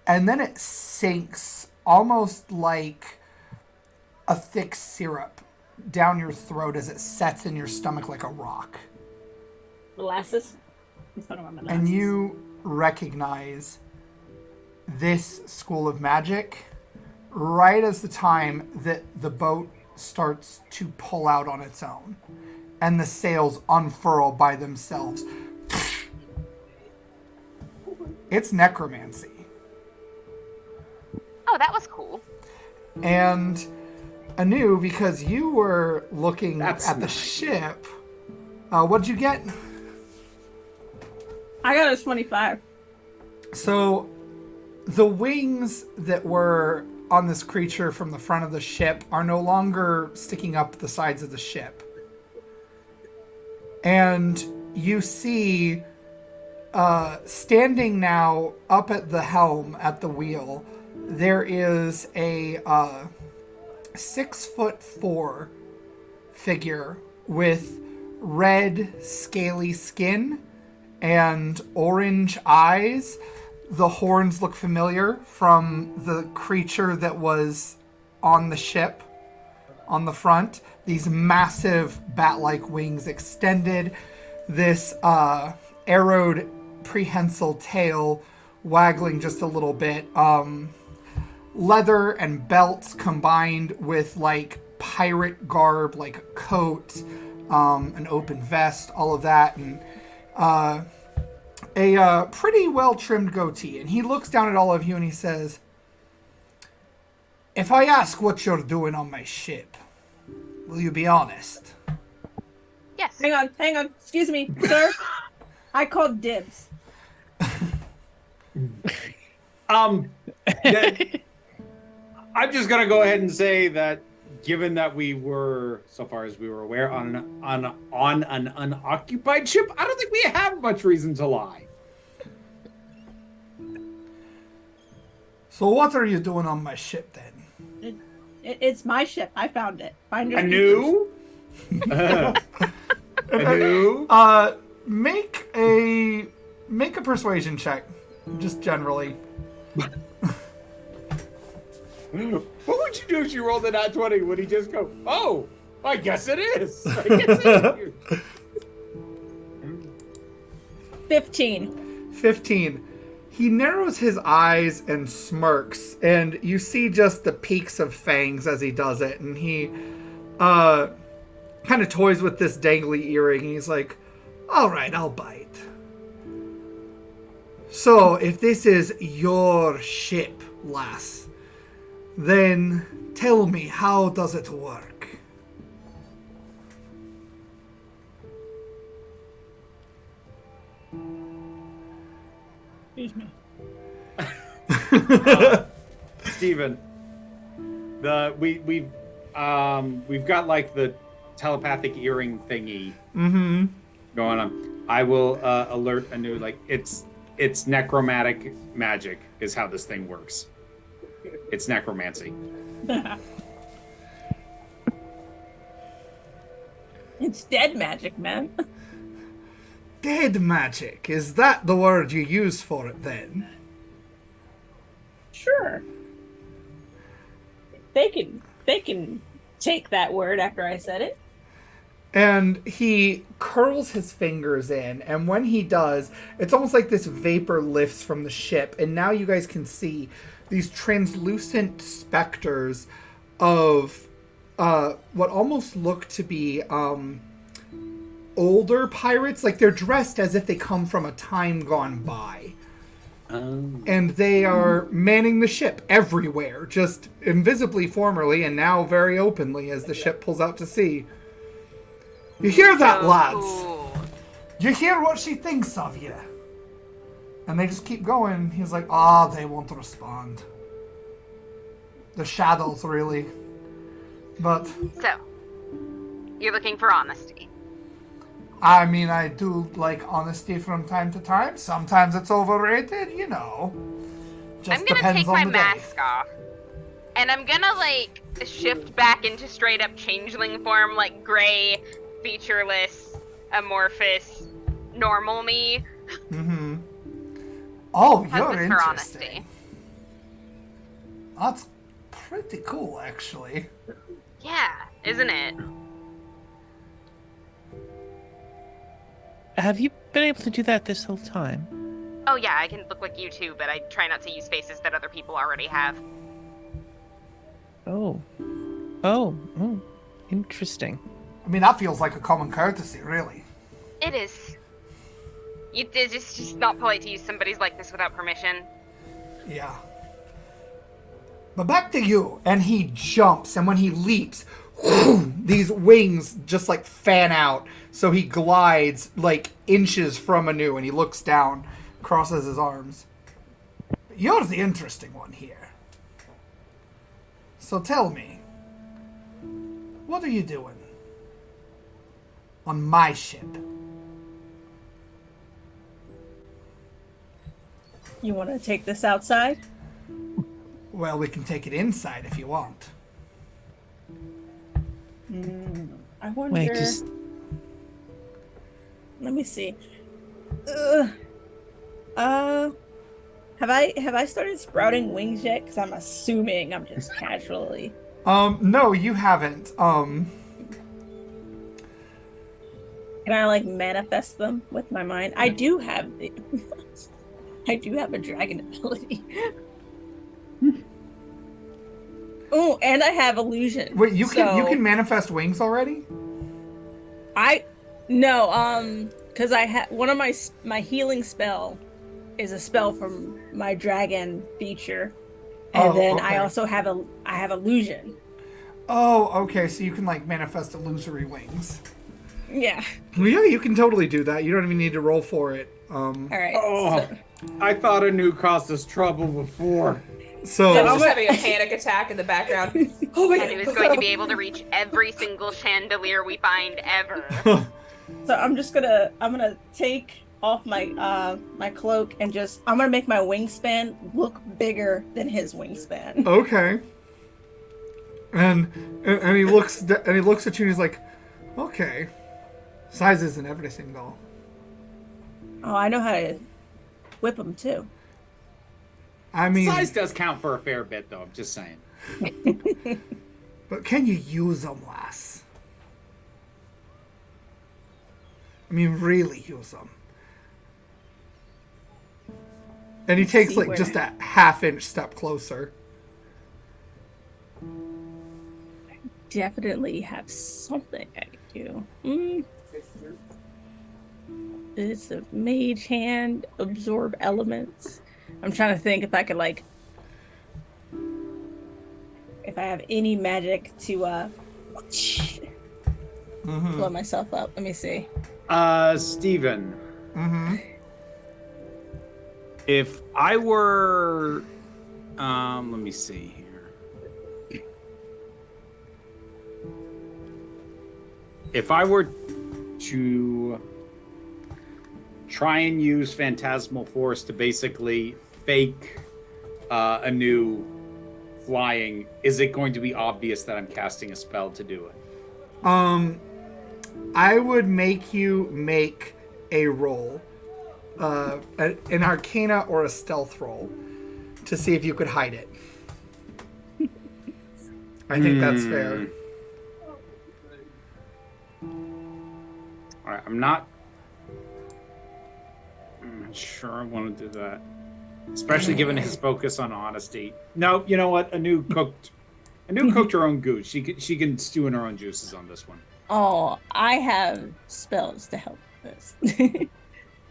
and then it sinks almost like a thick syrup down your throat as it sets in your stomach like a rock. Molasses? I'm talking about molasses. And you recognize this school of magic right as the time that the boat starts to pull out on its own and the sails unfurl by themselves. It's necromancy. Oh, that was cool. And Anu, because you were looking That's at the nice. ship, what'd you get? I got a 25. So, the wings that were on this creature from the front of the ship are no longer sticking up the sides of the ship. And you see, standing now up at the helm, at the wheel, there is a 6'4" figure with red, scaly skin and orange eyes. The horns look familiar from the creature that was on the ship on the front. These massive bat-like wings extended, this arrowed prehensile tail waggling just a little bit. leather and belts combined with like pirate garb, like a coat, an open vest, all of that, and a pretty well trimmed goatee. And he looks down at all of you and he says, "If I ask what you're doing on my ship, will you be honest?" Yes. Hang on. Excuse me, sir. I called dibs. Yeah, I'm just gonna go ahead and say that, given that we were, so far as we were aware, on an unoccupied ship, I don't think we have much reason to lie. So what are you doing on my ship then? It's my ship. I found it. Finders A new? A new? Make a persuasion check, just generally. What would you do if you rolled a nat 20? Would he just go, "Oh, I guess it is"? I guess it is. 15. 15. He narrows his eyes and smirks, and you see just the peaks of fangs as he does it, and he kind of toys with this dangly earring, and he's like, "All right, I'll bite. So, if this is your ship, lass, then tell me, how does it work?" Excuse me. Steven, we've got like the telepathic earring thingy going on. I will alert Anu, like it's necromantic magic is how this thing works. It's necromancy. It's dead magic, man. Dead magic, is that the word you use for it then? Sure. They can take that word after I said it. And he curls his fingers in, and when he does, it's almost like this vapor lifts from the ship, and now you guys can see these translucent specters of what almost look to be older pirates. Like they're dressed as if they come from a time gone by. And they are manning the ship everywhere, just invisibly formerly, and now very openly as the ship pulls out to sea. "You hear that, lads? You hear what she thinks of you?" And they just keep going. He's like, they won't respond. The shadows, really. But, So, you're looking for honesty. I mean, I do like honesty from time to time. Sometimes it's overrated, you know. Just I'm gonna depends take on my the day. mask off. And I'm gonna, like, shift back into straight up changeling form, like gray, featureless, amorphous, normal me. Mm-hmm. Oh, How's you're this for interesting. honesty? That's pretty cool, actually. Yeah, isn't it? Have you been able to do that this whole time? Oh yeah, I can look like you too, but I try not to use faces that other people already have. Oh, interesting. I mean, that feels like a common courtesy, really. It is. It's just not polite to use somebody's likeness without permission. Yeah. But back to you. And he jumps, and when he leaps, these wings just like fan out. So he glides like inches from Anu, and he looks down, crosses his arms. You're the interesting one here. So tell me, what are you doing on my ship? You want to take this outside? Well, we can take it inside if you want. I wonder. Wait, just Let me see. Have I started sprouting wings yet? Because I'm assuming I'm just casually. No, you haven't. Can I like manifest them with my mind? I do have I do have a dragon ability. Oh, and I have illusion. Wait, you so can manifest wings already? Because I had one of my healing spell is a spell from my dragon feature, and then I okay. also have illusion. Oh, okay. So you can like manifest illusory wings. Yeah. Well, yeah, you can totally do that. You don't even need to roll for it. All right. Oh, I thought a new caused us trouble before. So Jen's just having a panic attack in the background. Oh my And he was going to be able to reach every single chandelier we find ever. So I'm gonna take off my my cloak and I'm gonna make my wingspan look bigger than his wingspan. okay. And he looks at you and he's like, okay, size isn't everything though. Oh, I know how to whip them too. I mean, Size does count for a fair bit, though. I'm just saying. but can you use them less? I mean, really use them. And he takes like just a half-inch step closer. Definitely have something I can do. It's a mage hand, absorb elements. I'm trying to think if I could if I have any magic to blow myself up. Let me see. Steven. Mm-hmm. If I were, let me see here. If I were to try and use Phantasmal Force to basically fake a new flying, is it going to be obvious that I'm casting a spell to do it? I would make you make a roll, an Arcana or a Stealth roll, to see if you could hide it. I think that's fair. All right, I'm not sure I want to do that, especially given his focus on honesty. No, you know what? A new cooked her own goose. She can stew in her own juices on this one. Oh, I have spells to help with this.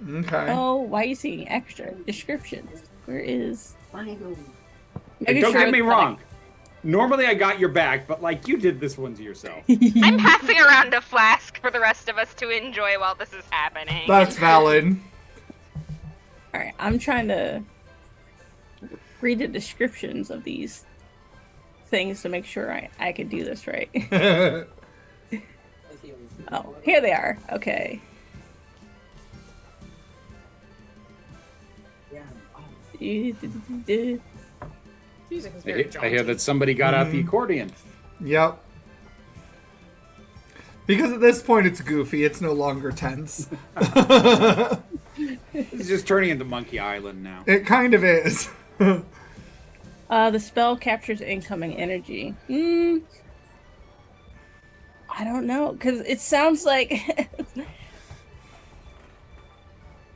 Okay. Oh, why are you seeing extra descriptions? Where is? And don't get me wrong. Normally I got your back, but like you did this one to yourself. I'm passing around a flask for the rest of us to enjoy while this is happening. That's valid. All right, I'm trying to read the descriptions of these things to make sure I can do this right. Oh, here they are. Okay. Music is very I hear that somebody got out the accordion. Yep. Because at this point it's goofy, it's no longer tense. It's just turning into Monkey Island now. It kind of is. The spell captures incoming energy. I don't know, because it sounds like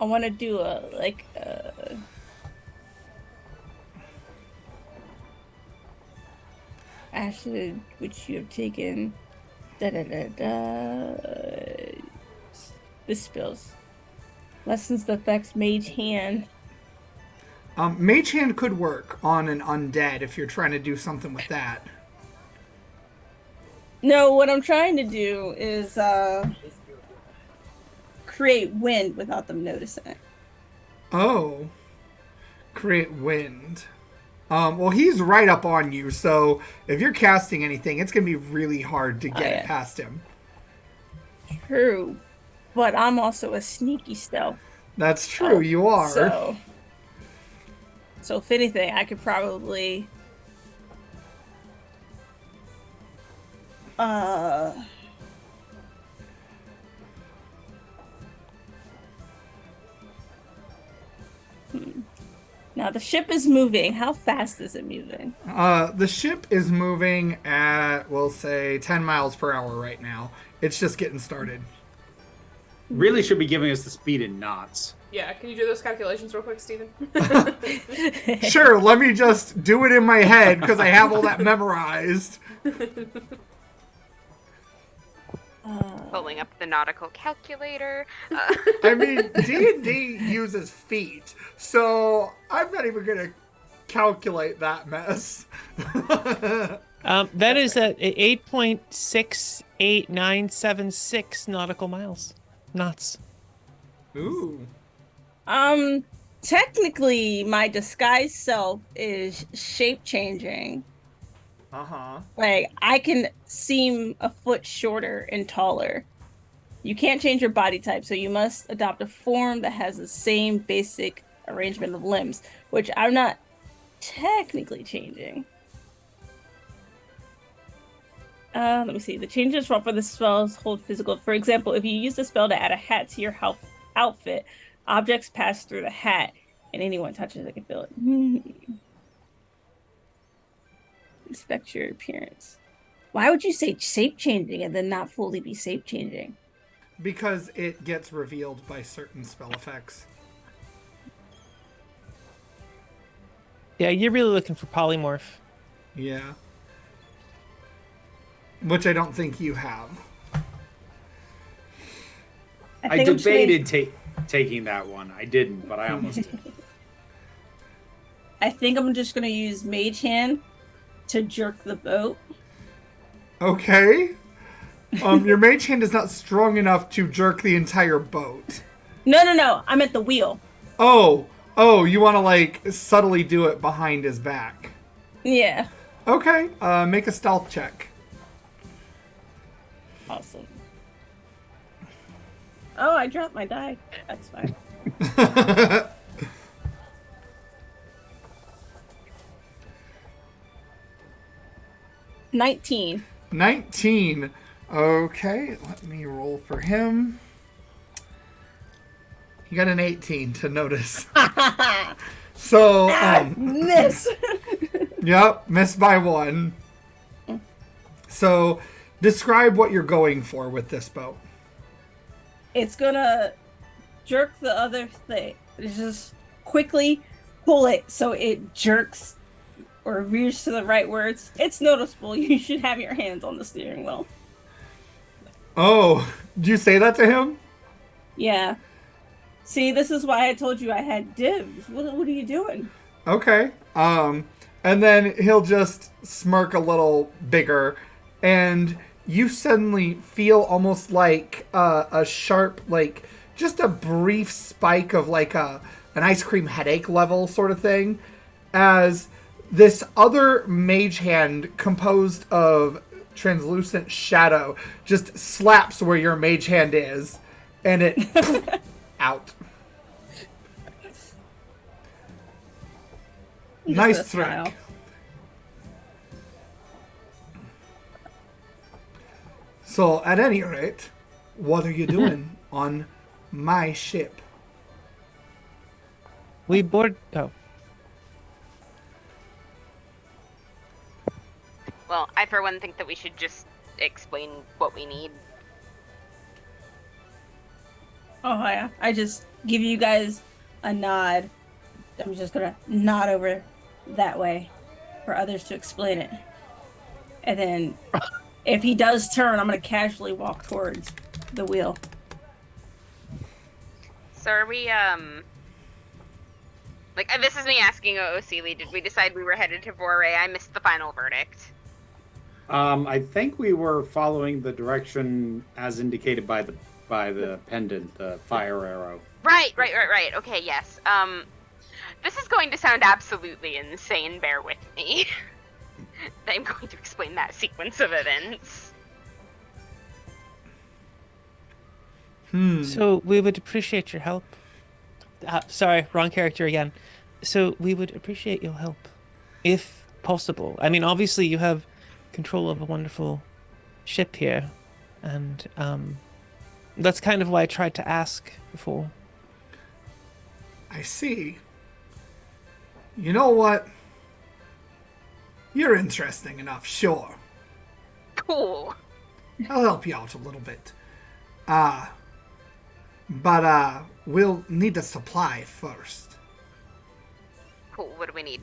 I want to do acid, which you have taken. This spells lessens the effects mage hand. Mage Hand could work on an undead if you're trying to do something with that. No, what I'm trying to do is create wind without them noticing it. Oh. Create wind. Well, he's right up on you, so if you're casting anything, it's going to be really hard to get past him. True. But I'm also a sneaky stealth. That's true, you are. So if anything, I could probably Now the ship is moving. How fast is it moving? The ship is moving at, we'll say, 10 miles per hour right now. It's just getting started. Really should be giving us the speed in knots. Yeah, can you do those calculations real quick, Steven? Sure, let me just do it in my head because I have all that memorized. Pulling up the nautical calculator. I mean, D&D uses feet, so I'm not even gonna calculate that mess. That is at 8.68976 nautical miles. Knots. Ooh. Technically, my disguised self is shape changing. Uh-huh. Like, I can seem a foot shorter and taller. You can't change your body type, so you must adopt a form that has the same basic arrangement of limbs, which I'm not technically changing. Let me see. The changes for the spells hold physical. For example, if you use the spell to add a hat to your outfit, objects pass through the hat, and anyone touches it can feel it. Inspect your appearance. Why would you say shape changing and then not fully be shape changing? Because it gets revealed by certain spell effects. Yeah, you're really looking for polymorph. Yeah. Which I don't think you have. I debated taking that one. I didn't, but I almost did. I think I'm just going to use Mage Hand to jerk the boat. Okay. Your mage hand is not strong enough to jerk the entire boat. No. I'm at the wheel. Oh, you want to, like, subtly do it behind his back. Yeah. Okay, make a stealth check. Awesome. Oh, I dropped my die. That's fine. 19. 19. Okay, let me roll for him. He got an 18 to notice. So, Miss. Yep, missed by 1. So, describe what you're going for with this boat. It's gonna jerk the other thing. Just quickly pull it so it jerks or veers to the right words. It's noticeable. You should have your hands on the steering wheel. Oh, did you say that to him? Yeah. See, this is why I told you I had dibs. What are you doing? Okay. And then he'll just smirk a little bigger, and you suddenly feel almost like a sharp, like, just a brief spike of like an ice cream headache level sort of thing, as this other mage hand composed of translucent shadow just slaps where your mage hand is, and it out. Nice trick. Smile. So, at any rate, what are you doing on my ship? We board. Oh. Well, I for one think that we should just explain what we need. Oh, yeah. I just give you guys a nod. I'm just gonna nod over that way for others to explain it. And then if he does turn, I'm gonna casually walk towards the wheel. So are we, like, this is me asking OOClee, did we decide we were headed to VERA? I missed the final verdict. I think we were following the direction as indicated by the pendant, the fire arrow. Right. Okay, yes. This is going to sound absolutely insane, bear with me. I'm going to explain that sequence of events. So we would appreciate your help. Sorry, wrong character again. So we would appreciate your help, if possible. I mean, obviously you have control of a wonderful ship here, and that's kind of why I tried to ask before. I see. You know what? You're interesting enough, sure. Cool. I'll help you out a little bit. But we'll need a supply first. Cool. What do we need?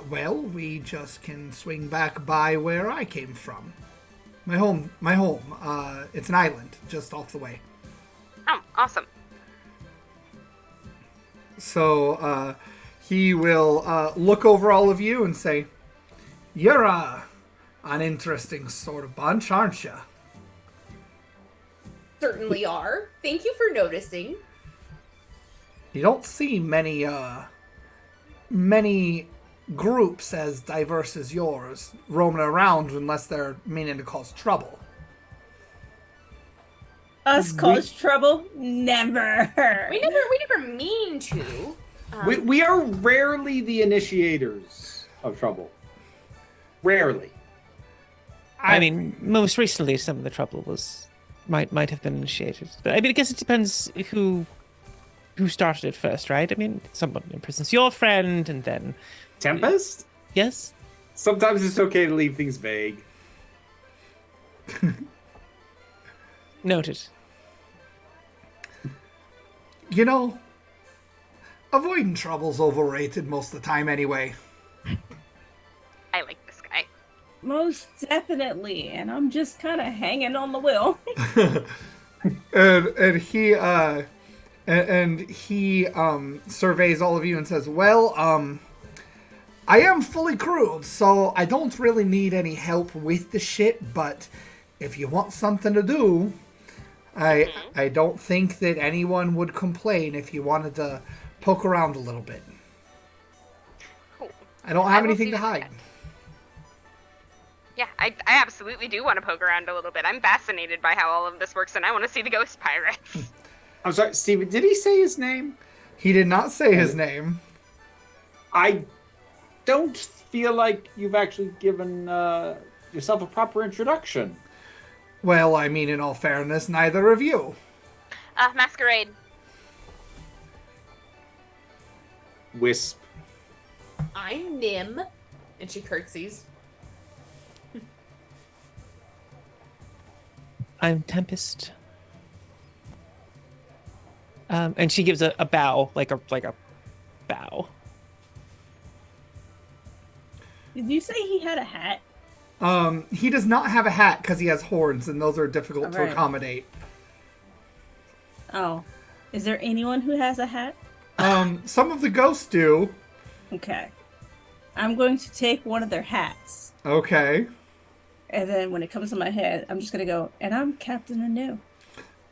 Well, we just can swing back by where I came from. My home. It's an island just off the way. Oh, awesome. So, he will look over all of you and say, "You're an interesting sort of bunch, aren't you?" Certainly are. Thank you for noticing. You don't see many groups as diverse as yours roaming around unless they're meaning to cause trouble. Us cause trouble? Never. We never mean to. We are rarely the initiators of trouble. Rarely. I mean, most recently, some of the trouble might have been initiated. But I mean, I guess it depends who started it first, right? I mean, someone imprisons your friend, and then Tempest? yes. Sometimes it's okay to leave things vague. Noted. You know, avoiding trouble's overrated most of the time anyway. I like this guy. Most definitely. And I'm just kind of hanging on the wheel. And he surveys all of you and says, "Well, I am fully crewed, so I don't really need any help with the ship, but if you want something to do, I don't think that anyone would complain if you wanted to poke around a little bit. Cool. I don't have will anything do to hide." that. Yeah, I absolutely do want to poke around a little bit. I'm fascinated by how all of this works, and I want to see the ghost pirates. I'm sorry, Steven, did he say his name? He did not say his name. I don't feel like you've actually given yourself a proper introduction. Well, I mean, in all fairness, neither of you. Masquerade. Wisp. I'm Nim. And she curtsies. I'm Tempest. And she gives a bow, like a bow. Did you say he had a hat? He does not have a hat because he has horns, and those are difficult to Alright. accommodate. Oh. Is there anyone who has a hat? Some of the ghosts do. Okay. I'm going to take one of their hats. Okay. And then when it comes to my head, I'm just going to go, and I'm Captain Anu.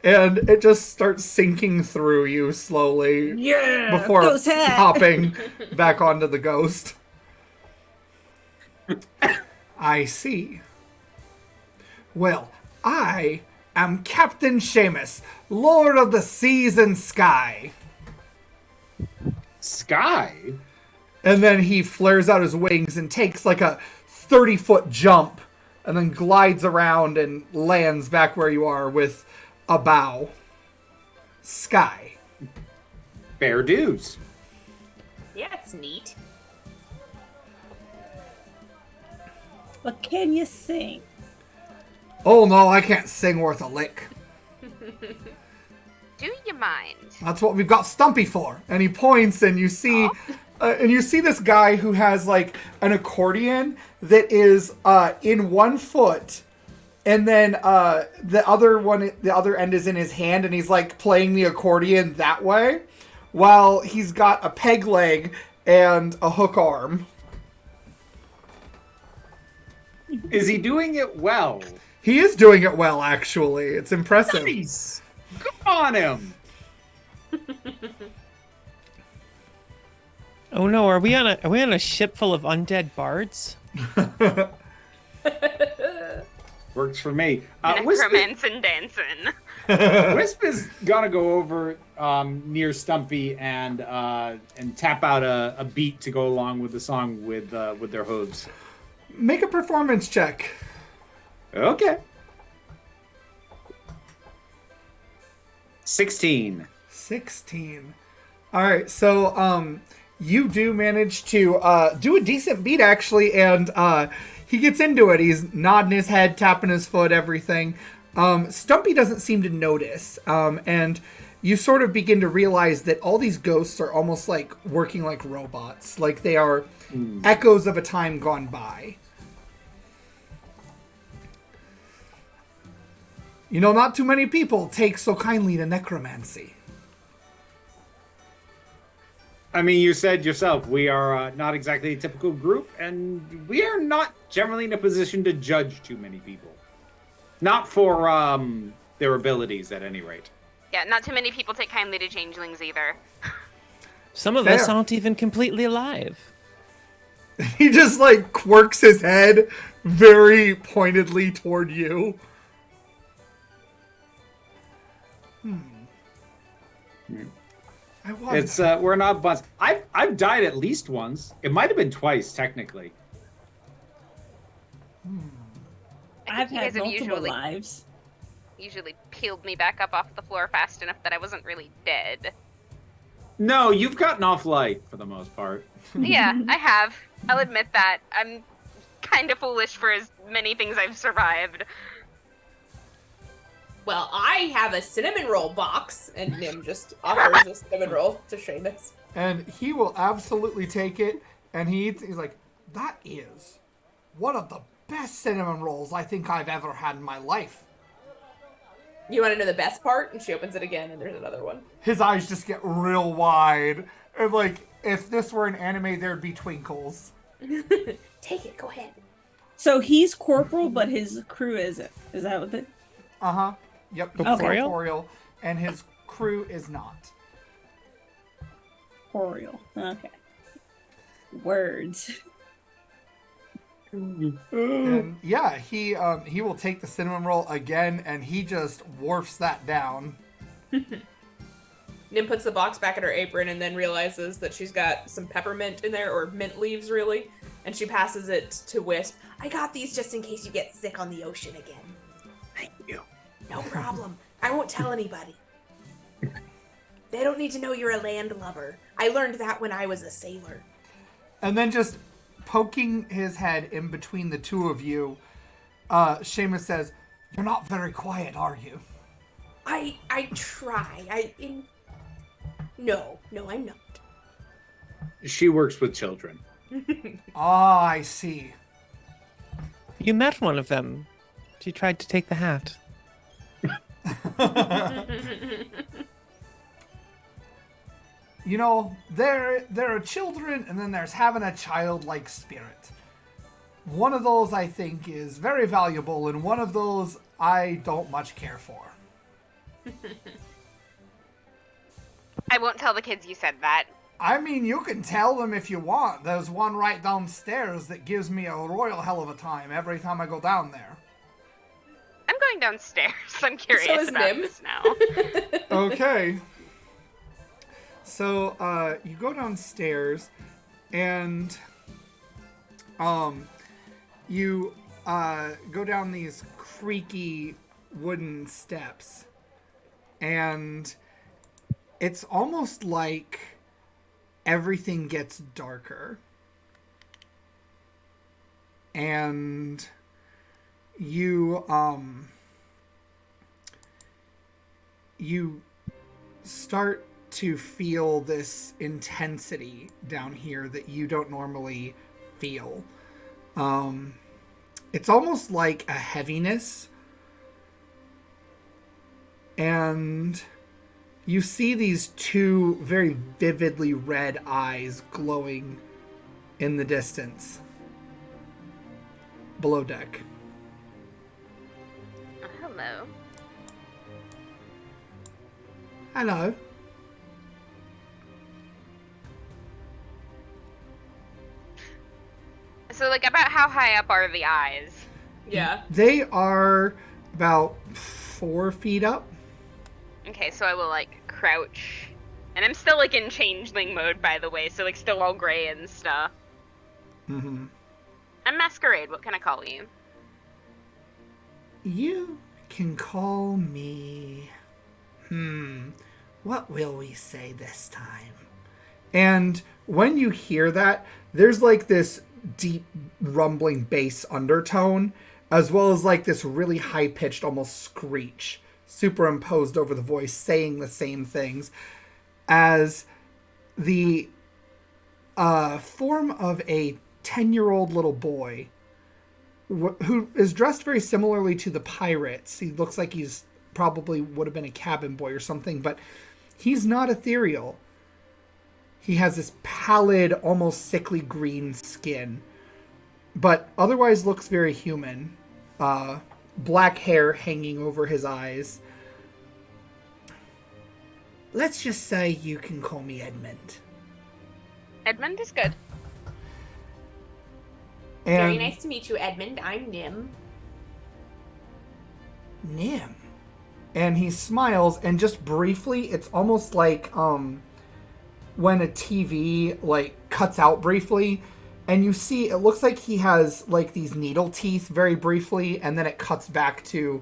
And it just starts sinking through you slowly Yeah! before Ghost hat! hopping back onto the ghost. I see. Well, I am Captain Seamus, Lord of the Seas and Sky. Sky? And then he flares out his wings and takes like a 30-foot jump and then glides around and lands back where you are with a bow. Sky. Fair dues. Yeah, it's neat. But can you sing? Oh no, I can't sing worth a lick. Do you mind? That's what we've got Stumpy for. And he points, and you see, this guy who has like an accordion that is in one foot, and then the other end is in his hand, and he's like playing the accordion that way, while he's got a peg leg and a hook arm. Is he doing it well? He is doing it well, actually. It's impressive. Nice. Good on him. Oh no, are we on a ship full of undead bards? Works for me. Wisp Necromance and dancing. Wisp is gonna go over near Stumpy and tap out a beat to go along with the song with their hooves. Make a performance check. Okay. 16. 16. All right, so you do manage to do a decent beat, actually, and he gets into it. He's nodding his head, tapping his foot, everything. Stumpy doesn't seem to notice, and you sort of begin to realize that all these ghosts are almost like working like robots. Like they are echoes of a time gone by. You know, not too many people take so kindly to necromancy. I mean, you said yourself, we are not exactly a typical group, and we are not generally in a position to judge too many people. Not for their abilities, at any rate. Yeah, not too many people take kindly to changelings either. Some of Fair. us aren't even completely alive. He just like quirks his head very pointedly toward you. I wonder. It's we're not bunch. I've died at least once. It might have been twice, technically. I've you had guys have multiple lives. usually peeled me back up off the floor fast enough that I wasn't really dead. No, you've gotten off light for the most part. Yeah, I have. I'll admit that. I'm kind of foolish for as many things I've survived. Well, I have a cinnamon roll box, and Nim just offers a cinnamon roll to Seamus. And he will absolutely take it, and he's like, that is one of the best cinnamon rolls I think I've ever had in my life. You want to know the best part? And she opens it again, and there's another one. His eyes just get real wide. And like, if this were an anime, there'd be twinkles. Take it, go ahead. So he's corporal, but his crew isn't. Is that what it? Uh-huh. Yep, he's Corporeal? corporeal, and his crew is not. Corporeal. Okay. Words. And yeah, he will take the cinnamon roll again, and he just wharfs that down. Nim puts the box back in her apron and then realizes that she's got some peppermint in there, or mint leaves, really. And she passes it to Wisp. I got these just in case you get sick on the ocean again. Thank you. No problem. I won't tell anybody. They don't need to know you're a landlubber. I learned that when I was a sailor. And then just poking his head in between the two of you, Seamus says, "You're not very quiet, are you?" I try. No, I'm not. She works with children. Ah, I see. You met one of them. She tried to take the hat. You know, there are children, and then there's having a childlike spirit. One of those I think is very valuable, and one of those I don't much care for. I won't tell the kids you said that. I mean, you can tell them if you want. There's one right downstairs that gives me a royal hell of a time every time I go down there. I'm going downstairs. I'm curious So is about Nim. this now. Okay. So, you go downstairs, and, you, go down these creaky wooden steps, and it's almost like everything gets darker. And you start to feel this intensity down here that you don't normally feel. It's almost like a heaviness. And you see these two very vividly red eyes glowing in the distance. Below deck. Hello. Hello. So, like, about how high up are the eyes? Yeah. They are about 4 feet up. Okay, so I will, like, crouch. And I'm still, like, in changeling mode, by the way, so, like, still all gray and stuff. Mm-hmm. I'm Masquerade. What can I call you? You can call me... What will we say this time? And when you hear that, there's like this deep rumbling bass undertone, as well as like this really high-pitched almost screech superimposed over the voice saying the same things as the form of a 10-year-old little boy who is dressed very similarly to the pirates. He looks like he's probably would have been a cabin boy or something, but he's not ethereal. He has this pallid, almost sickly green skin, but otherwise looks very human. Black hair hanging over his eyes. Let's just say you can call me Edmund. Edmund is good. Very nice to meet you, Edmund. I'm Nim. Nim. And he smiles, and just briefly, it's almost like when a TV like cuts out briefly, and you see it looks like he has like these needle teeth very briefly, and then it cuts back to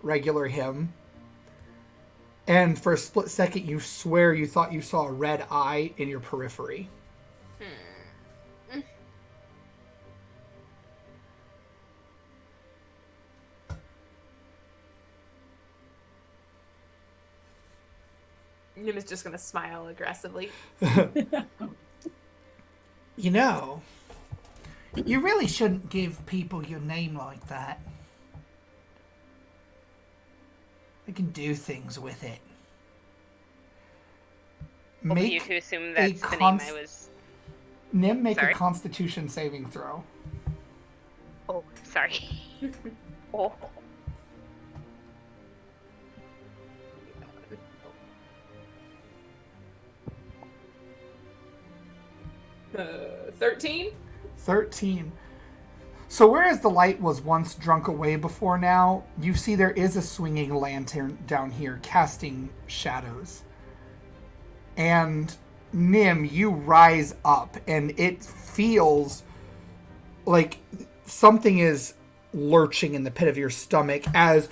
regular him. And for a split second, you swear you thought you saw a red eye in your periphery. Nim is just gonna smile aggressively. You know, you really shouldn't give people your name like that. They can do things with it. Bold of you to assume that's the name I was... Nim, make Sorry? a Constitution saving throw. Oh, sorry. Oh. 13? 13. So whereas the light was once drunk away before now, you see there is a swinging lantern down here casting shadows. And Nim, you rise up and it feels like something is lurching in the pit of your stomach as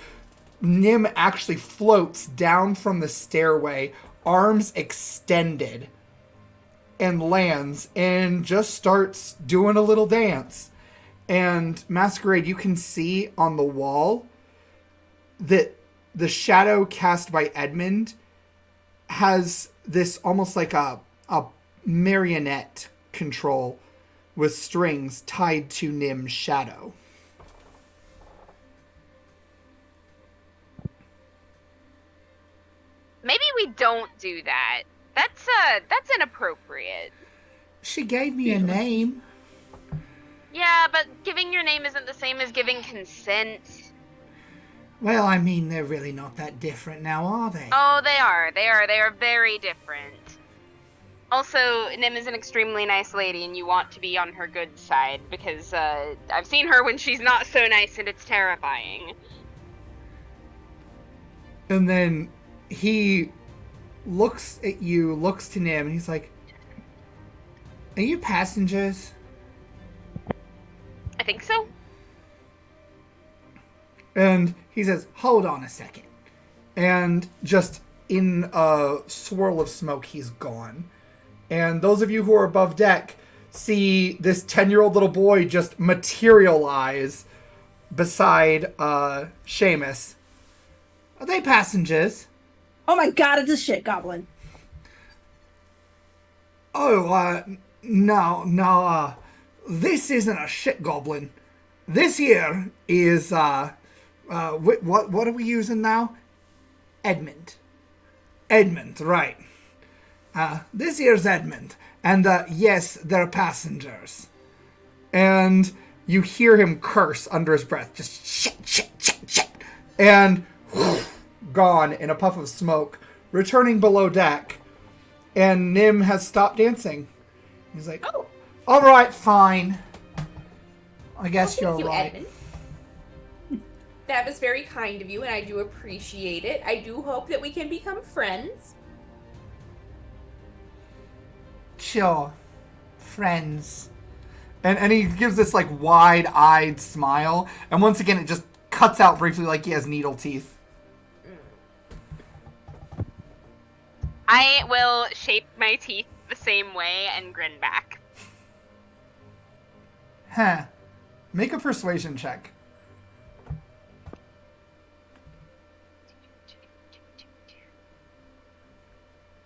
Nim actually floats down from the stairway, arms extended, and lands and just starts doing a little dance. And Masquerade, you can see on the wall that the shadow cast by Edmund has this almost like a marionette control with strings tied to Nim's shadow. Maybe we don't do that. That's inappropriate. She gave me a name. Yeah, but giving your name isn't the same as giving consent. Well, I mean, they're really not that different now, are they? Oh, they are. They are very different. Also, Nim is an extremely nice lady, and you want to be on her good side, because I've seen her when she's not so nice, and it's terrifying. And then he looks at you, looks to Nim, and he's like, "Are you passengers?" I think so. And he says, "Hold on a second." And just in a swirl of smoke, he's gone. And those of you who are above deck see this 10-year-old little boy just materialize beside Seamus. Are they passengers? Oh my god, it's a shit goblin. Oh, no, this isn't a shit goblin. This here is, what are we using now? Edmund. Edmund, right. This here's Edmund. And, yes, they're passengers. And you hear him curse under his breath. Just shit. And gone in a puff of smoke, returning below deck. And Nim has stopped dancing. He's like, Oh. All right, fine. I guess Thank you're you, right. Edmund. That was very kind of you, and I do appreciate it. I do hope that we can become friends. Sure. Friends. And he gives this, like, wide-eyed smile. And once again, it just cuts out briefly like he has needle teeth. I will shape my teeth the same way and grin back. Huh. Make a persuasion check.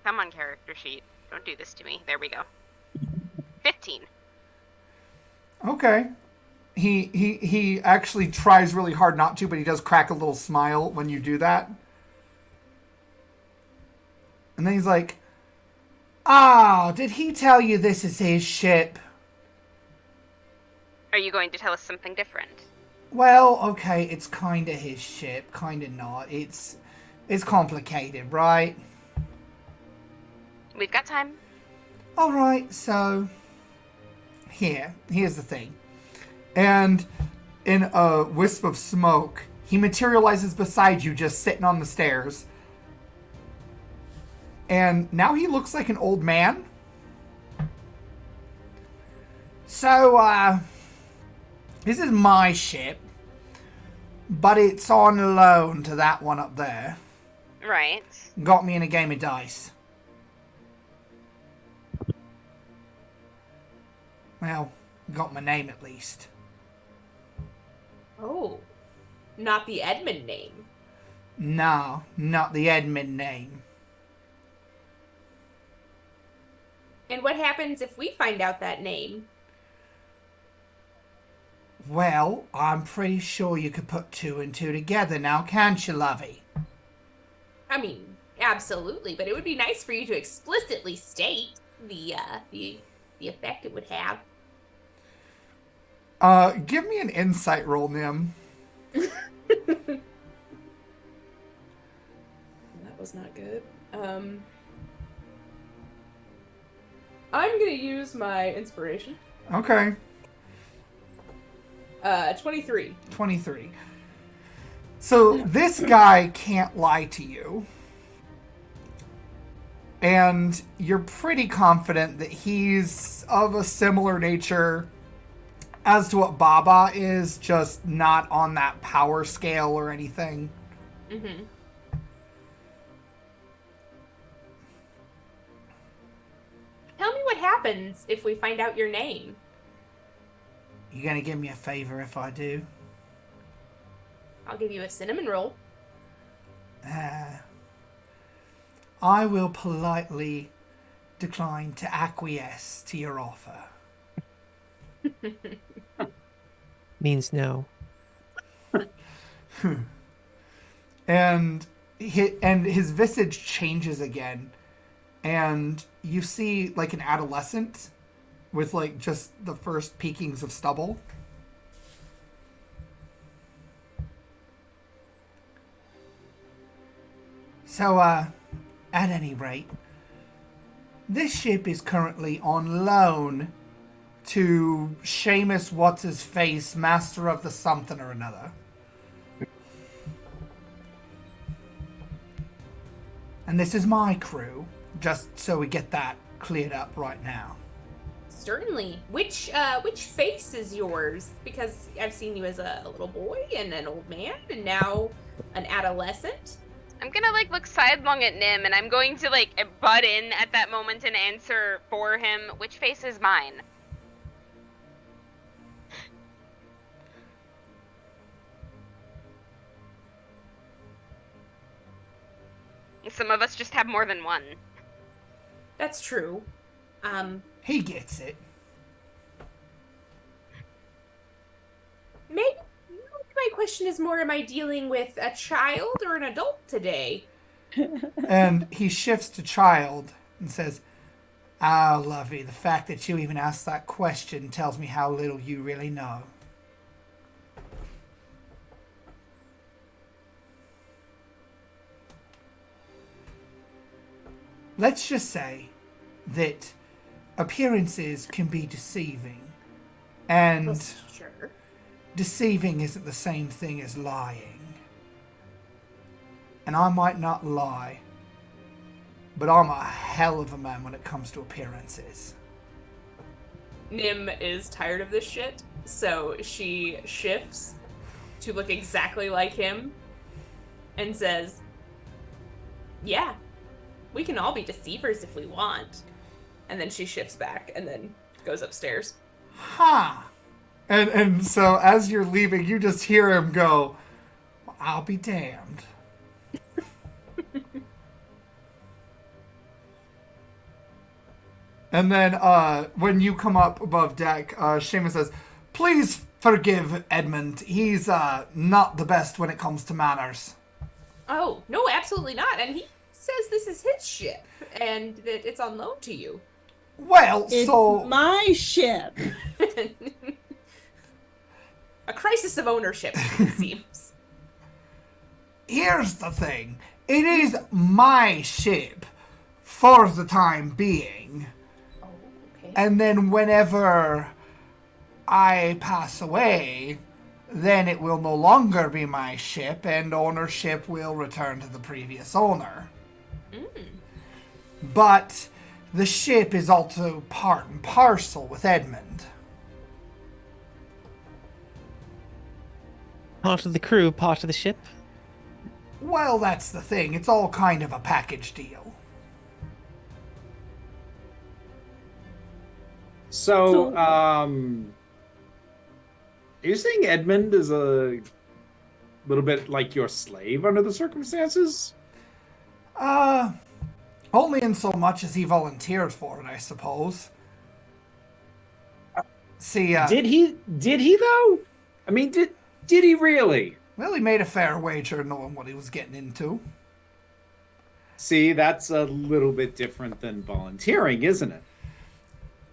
Come on, character sheet. Don't do this to me. There we go. 15. Okay. He actually tries really hard not to, but he does crack a little smile when you do that. And then he's like, "Ah, did he tell you this is his ship?" Are you going to tell us something different? Well, okay, it's kinda his ship, kinda not. It's complicated, right? We've got time. Alright, so here's the thing. And in a wisp of smoke, he materializes beside you, just sitting on the stairs. And now he looks like an old man. So, this is my ship, but it's on loan to that one up there. Right. Got me in a game of dice. Well, got my name at least. Oh, not the Edmund name. No, not the Edmund name. And what happens if we find out that name? Well, I'm pretty sure you could put two and two together now, can't you, lovey? I mean, absolutely, but it would be nice for you to explicitly state the effect it would have. Give me an insight roll, Nim. That was not good. I'm gonna use my inspiration. Okay. 23. 23. So this guy can't lie to you. And you're pretty confident that he's of a similar nature as to what Baba is, just not on that power scale or anything. Mm-hmm. Tell me what happens if we find out your name. You gonna give me a favor if I do? I'll give you a cinnamon roll. I will politely decline to acquiesce to your offer. Means no. And his visage changes again, and you see like an adolescent with like just the first peekings of stubble. So, at any rate, this ship is currently on loan to Seamus What's-His-Face, Master of the something or another. And this is my crew, just so we get that cleared up right now. Certainly. Which face is yours? Because I've seen you as a little boy and an old man and now an adolescent. I'm gonna look sidelong at Nim, and I'm going to butt in at that moment and answer for him. Which face is mine? Some of us just have more than one. That's true. He gets it. Maybe my question is more, am I dealing with a child or an adult today? And he shifts to child and says, "Ah, lovey, the fact that you even asked that question tells me how little you really know." Let's just say that appearances can be deceiving, and Well, sure. deceiving isn't the same thing as lying. And I might not lie, but I'm a hell of a man when it comes to appearances. Nim is tired of this shit, so she shifts to look exactly like him and says, "Yeah, we can all be deceivers if we want." And then she shifts back and then goes upstairs. Ha! And so as you're leaving, you just hear him go, "I'll be damned." And then when you come up above deck, Seamus says, "Please forgive Edmund. He's not the best when it comes to manners." Oh, no, absolutely not. And he says this is his ship and that it's on loan to you. Well, It's so my ship. A crisis of ownership, it seems. here's the thing. It is my ship for the time being. Oh, okay. And then whenever I pass away, then it will no longer be my ship and ownership will return to the previous owner. But the ship is also part and parcel with Edmund. Part of the crew, part of the ship. Well, that's the thing. It's all kind of a package deal. So, are you saying Edmund is a little bit like your slave under the circumstances? Only in so much as he volunteered for it, I suppose. See, Did he though? I mean, did he really? well, he made a fair wager knowing what he was getting into. See, that's a little bit different than volunteering, isn't it?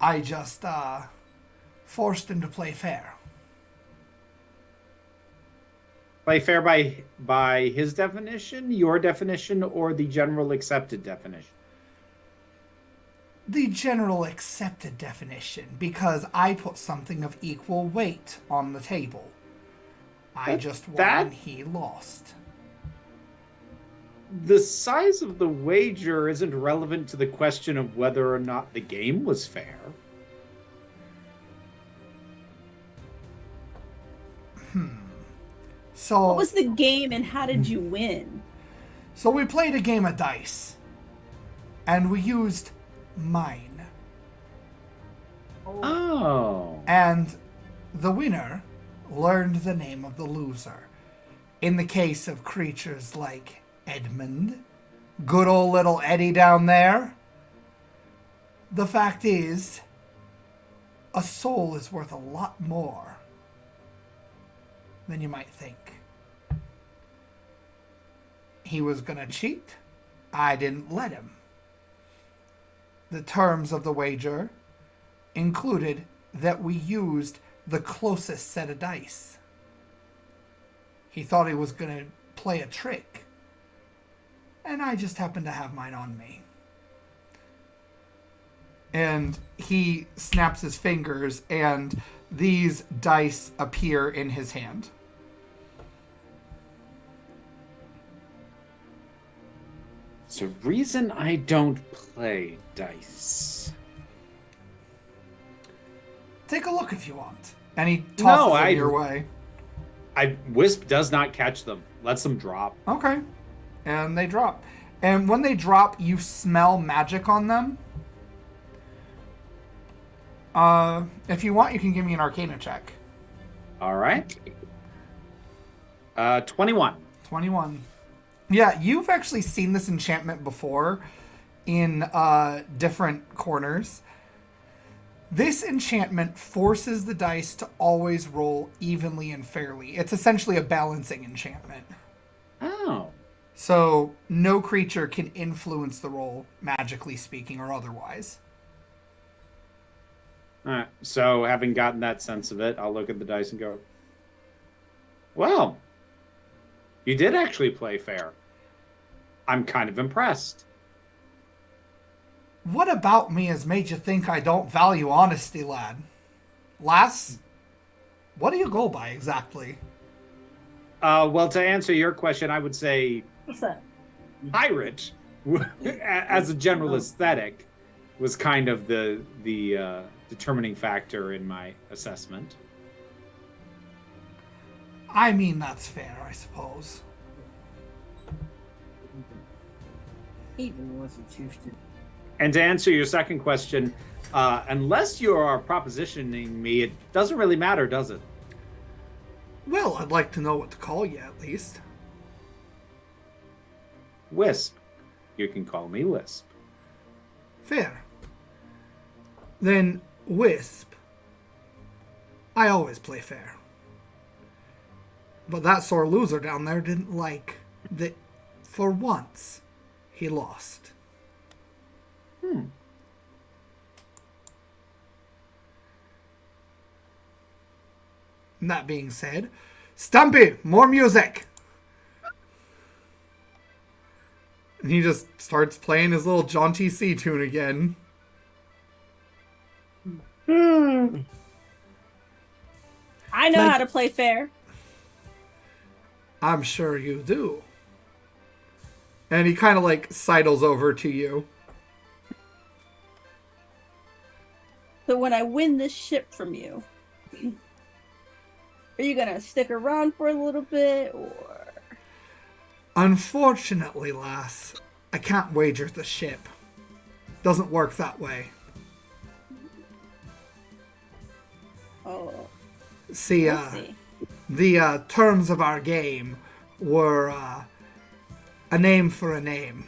I just, forced him to play fair. Play fair by his definition, your definition, or the general accepted definition? The general accepted definition, because I put something of equal weight on the table. I just won and he lost. The size of the wager isn't relevant to the question of whether or not the game was fair. So, What was the game and how did you win? so we played a game of dice. And we used mine. Oh. And the winner learned the name of the loser. In the case of creatures like Edmund, good old little Eddie down there, the fact is, a soul is worth a lot more than you might think. He was gonna cheat. I didn't let him. The terms of the wager included that we used the closest set of dice. He thought he was going to play a trick, and I just happened to have mine on me. And he snaps his fingers, and these dice appear in his hand. It's a reason I don't play dice. Take a look if you want. And he tosses them your way. Wisp does not catch them. Lets them drop. Okay. And they drop. And when they drop, you smell magic on them. If you want, you can give me an Arcana check. All right. 21. 21. Yeah, you've actually seen this enchantment before in different corners. This enchantment forces the dice to always roll evenly and fairly. It's essentially a balancing enchantment. Oh. So no creature can influence the roll, magically speaking or otherwise. All right. So having gotten that sense of it, I'll look at the dice and go, well, you did actually play fair. I'm kind of impressed. What about me has made you think I don't value honesty, lad? Lass, what do you go by exactly? Well, to answer your question, I would say What's that? pirate, as a general aesthetic, was kind of the determining factor in my assessment. I mean, that's fair, I suppose. Even wasn't used to. And to answer your second question, unless you are propositioning me, it doesn't really matter, does it? Well, I'd like to know what to call you, at least. Wisp. You can call me Wisp. Fair. Then, Wisp, I always play fair. But that sore loser down there didn't like that for once he lost. Hmm. And that being said, Stumpy, more music! And he just starts playing his little jaunty C tune again. I know how to play fair. I'm sure you do. And he kind of like sidles over to you. So when I win this ship from you, are you gonna stick around for a little bit, or? Unfortunately, lass, I can't wager the ship. Doesn't work that way. Oh, See, let's see. the terms of our game were a name for a name.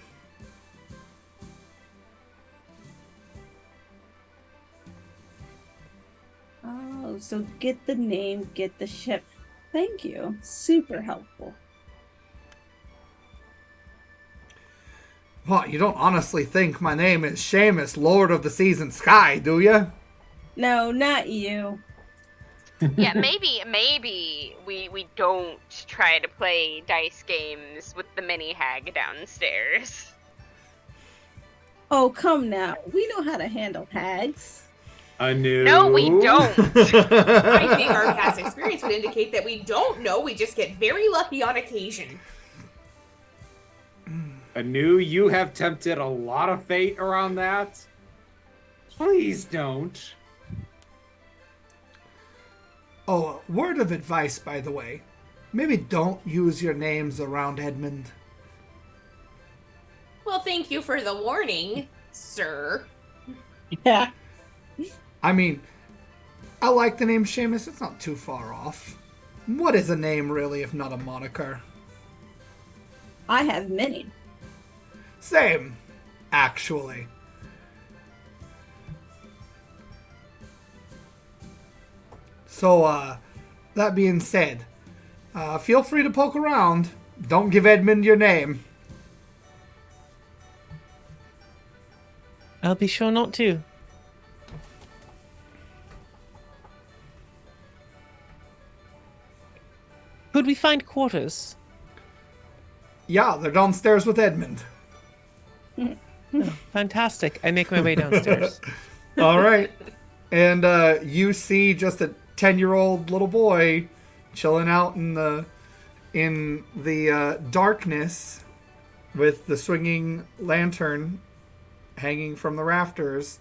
Oh, so get the name, get the ship. Thank you. Super helpful. What, you don't honestly think my name is Seamus, Lord of the Seas and Sky, do you? No, not you. Yeah, maybe we don't try to play dice games with the mini hag downstairs. Oh, come now. We know how to handle hags. No, we don't. I think our past experience would indicate that we don't know. We just get very lucky on occasion. Anu, you have tempted a lot of fate around that. Please don't. Oh, word of advice, by the way. Maybe don't use your names around Edmund. Well, thank you for the warning, sir. Yeah. I mean, I like the name Seamus. It's not too far off. What is a name, really, if not a moniker? I have many. Same, actually. So, that being said, feel free to poke around. Don't give Edmund your name. I'll be sure not to. Could we find quarters? Yeah, they're downstairs with Edmund. Fantastic. I make my way downstairs. All right. And you see just a 10-year-old little boy chilling out in the darkness with the swinging lantern hanging from the rafters.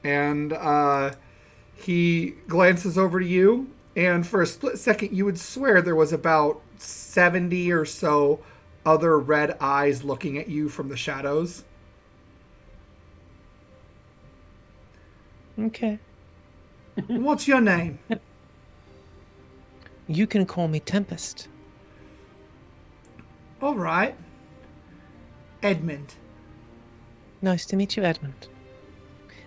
And he glances over to you, and for a split second you would swear there was about 70 or so other red eyes looking at you from the shadows. Okay. What's your name? You can call me Tempest. All right. Edmund. Nice to meet you, Edmund.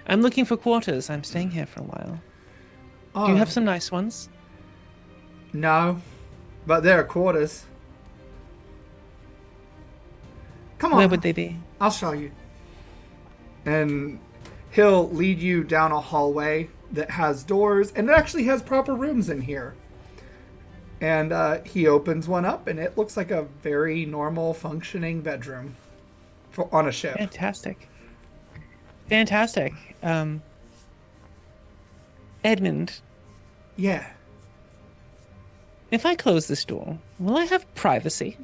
I'm looking for quarters. I'm staying here for a while. Oh, Do you have some nice ones? No, but there are quarters. Come on. Where would they be? I'll show you. And he'll lead you down a hallway that has doors, and it actually has proper rooms in here. And he opens one up, and it looks like a very normal, functioning bedroom on a ship. Fantastic. Fantastic. Edmund, Yeah. if I close this door, will I have privacy?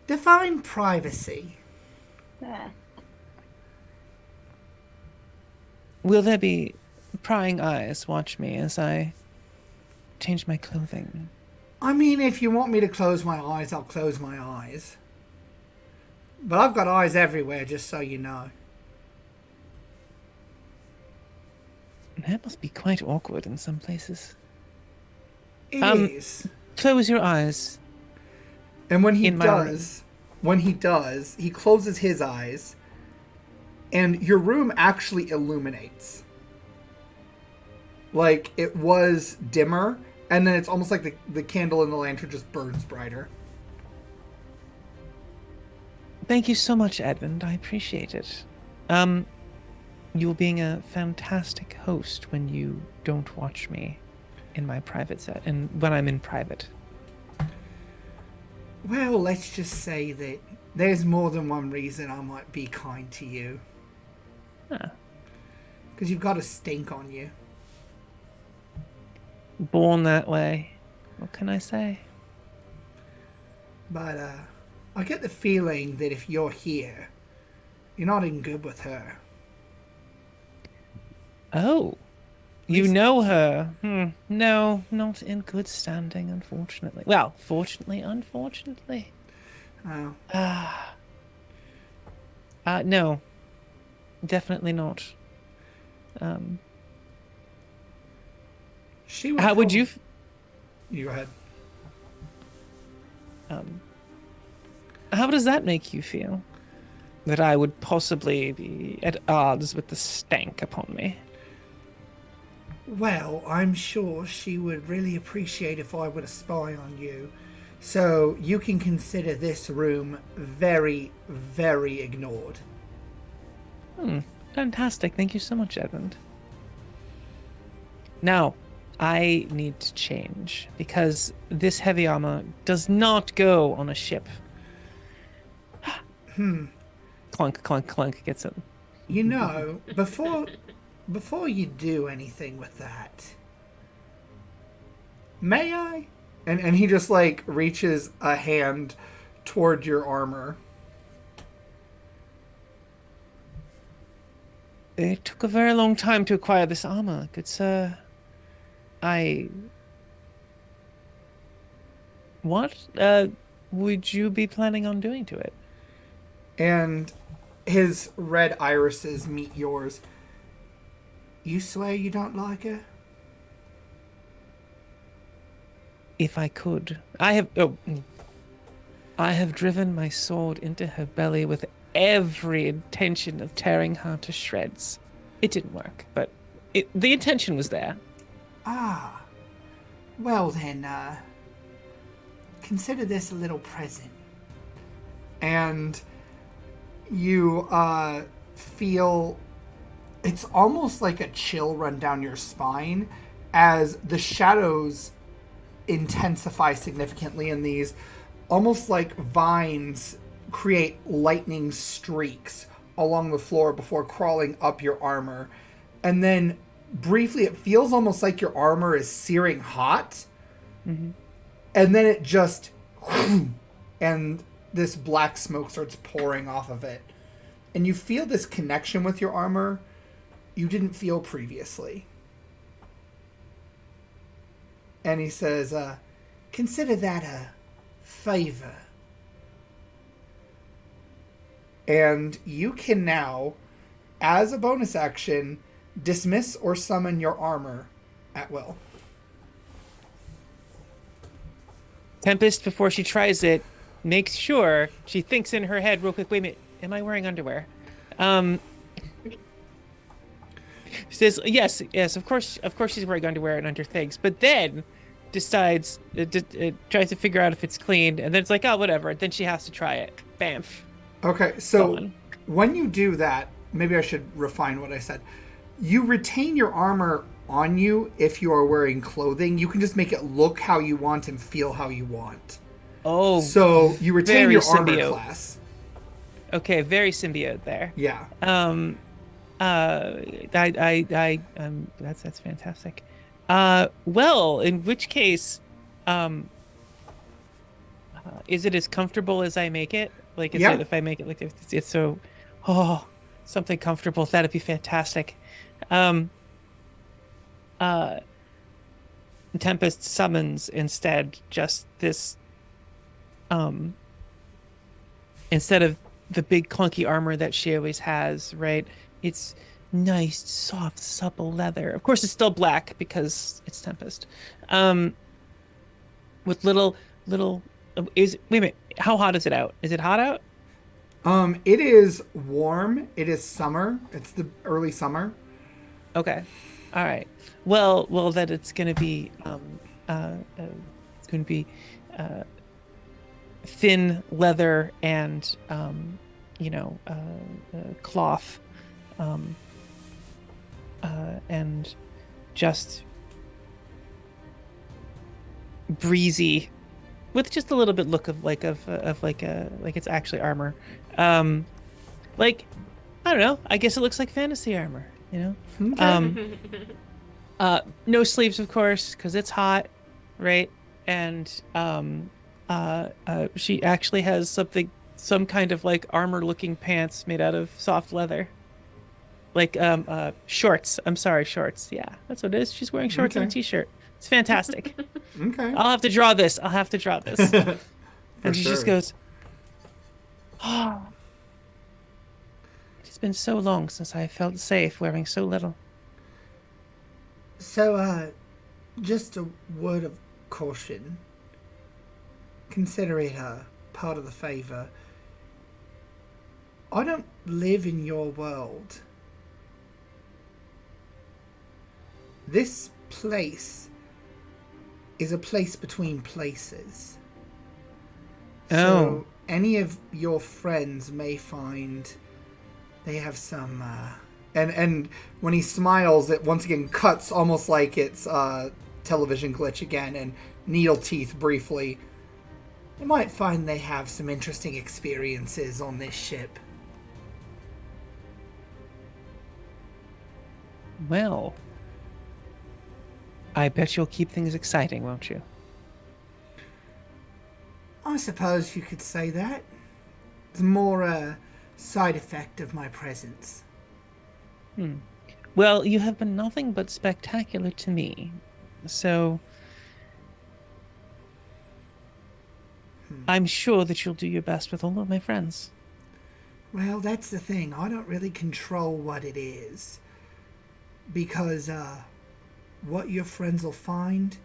Define privacy. Ah. Will there be prying eyes watch me as I change my clothing? I mean, if you want me to close my eyes, I'll close my eyes. But I've got eyes everywhere, just so you know. That must be quite awkward in some places. It Um, is. Close your eyes. And when he in my does, he closes his eyes, and your room actually illuminates. Like, it was dimmer, and then it's almost like the candle in the lantern just burns brighter. Thank you so much, Edmund. I appreciate it. You're being a fantastic host when you don't watch me in my private set, and when I'm in private. Well, let's just say that there's more than one reason I might be kind to you. Huh. Because you've got a stink on you. Born that way. What can I say? But, I get the feeling that if you're here, you're not in good with her. Oh. You know her. No, not in good standing, unfortunately. Well, fortunately, unfortunately. Oh. No. Definitely not. She would How would you... You go ahead. How does that make you feel? That I would possibly be at odds with the stank upon me? Well, I'm sure she would really appreciate if I were to spy on you. So you can consider this room very, very ignored. Fantastic. Thank you so much, Edmund. Now, I need to change, because this heavy armor does not go on a ship. Clunk, clunk, clunk gets it. You know, before you do anything with that, may I? And he just, like, reaches a hand toward your armor. It took a very long time to acquire this armor, good sir. What would you be planning on doing to it? And his red irises meet yours. You swear you don't like her? If I could. I have driven my sword into her belly with every intention of tearing her to shreds. It didn't work, but the intention was there. Ah. Well then, consider this a little present. And you, feel... It's almost like a chill run down your spine as the shadows intensify significantly, and these almost like vines create lightning streaks along the floor before crawling up your armor. And then briefly it feels almost like your armor is searing hot. Mm-hmm. And then it just and this black smoke starts pouring off of it. And you feel this connection with your armor you didn't feel previously. And he says, consider that a favor. And you can now, as a bonus action, dismiss or summon your armor at will. Tempest, before she tries it, makes sure she thinks in her head real quick, wait a minute, am I wearing underwear? Says, yes, of course she's wearing underwear and under things, but then decides, tries to figure out if it's clean, and then it's like, oh, whatever. Then she has to try it. Bamf. Okay, so when you do that, maybe I should refine what I said. You retain your armor on you if you are wearing clothing. You can just make it look how you want and feel how you want. Oh, so you retain your armor symbiote. class. Okay, very symbiote there. Yeah. That's fantastic. Well, in which case, is it as comfortable as I make it? Like, is it, if I make it like it's so, something comfortable, that'd be fantastic. Tempest summons instead just this, instead of the big clunky armor that she always has, right? It's nice, soft, supple leather. Of course, it's still black because it's Tempest. With little. Wait a minute. How hot is it out? Is it hot out? It is warm. It is summer. It's the early summer. Okay. All right. Well, then it's going to be it's going to be thin leather and cloth, and just breezy, with just a little bit look of like it's actually armor. Like, I don't know. I guess it looks like fantasy armor. Okay. No sleeves, of course, because it's hot, right? And she actually has some kind of like armor-looking pants made out of soft leather, like shorts. I'm sorry, shorts. Yeah, that's what it is. She's wearing shorts and a t-shirt. It's fantastic. Okay. I'll have to draw this. And she just goes, "Oh, it's been so long since I felt safe wearing so little." So, just a word of caution. Consider it part of the favor. I don't live in your world. This place is a place between places. So any of your friends may find they have some and when he smiles, it once again cuts almost like it's television glitch again, and needle teeth briefly. You might find they have some interesting experiences on this ship. Well, I bet you'll keep things exciting, won't you? I suppose you could say that. It's more a side effect of my presence. Well, you have been nothing but spectacular to me. So I'm sure that you'll do your best with all of my friends. Well, that's the thing. I don't really control what it is. Because what your friends will find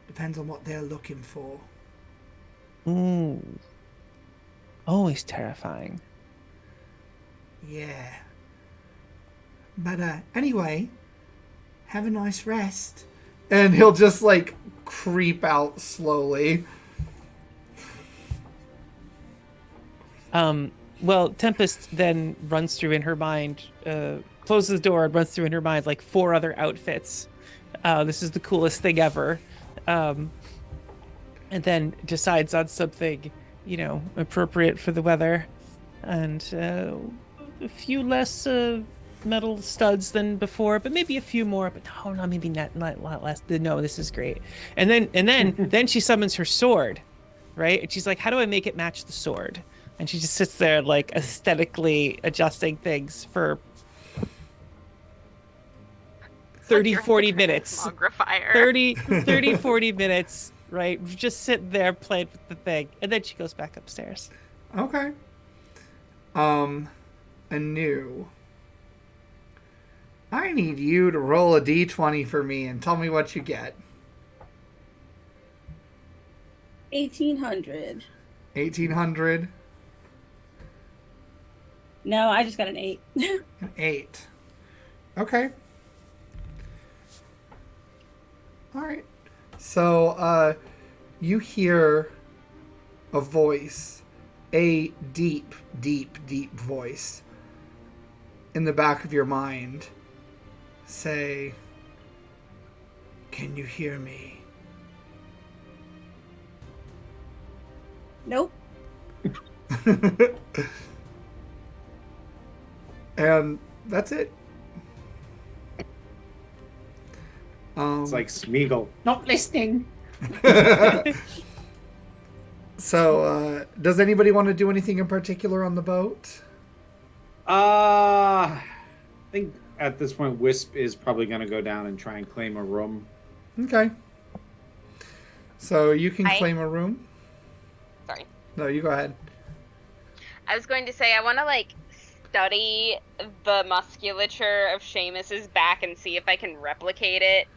depends on what they're looking for. Ooh. Always terrifying. Yeah. But anyway, have a nice rest. And he'll just like creep out slowly. Well, Tempest then runs through in her mind, closes the door and runs through in her mind like 4 other outfits. This is the coolest thing ever. And then decides on something, appropriate for the weather. And a few less metal studs than before, but maybe a few more. But no, maybe not less. No, this is great. And then she summons her sword, right? And she's like, how do I make it match the sword? And she just sits there like aesthetically adjusting things for 30, 40 minutes. 30, 40 minutes, right? Just sitting there playing with the thing. And then she goes back upstairs. Okay. Anew. I need you to roll a d20 for me and tell me what you get. 1800. 1800. No, I just got an 8. An 8. Okay. All right. So, you hear a voice, a deep, deep, deep voice in the back of your mind say, "Can you hear me?" Nope. And that's it. It's like Smeagol. Not listening. So, does anybody want to do anything in particular on the boat? I think at this point, Wisp is probably going to go down and try and claim a room. Okay. So you can claim a room. Sorry. No, you go ahead. I was going to say, I want to, study the musculature of Seamus's back and see if I can replicate it.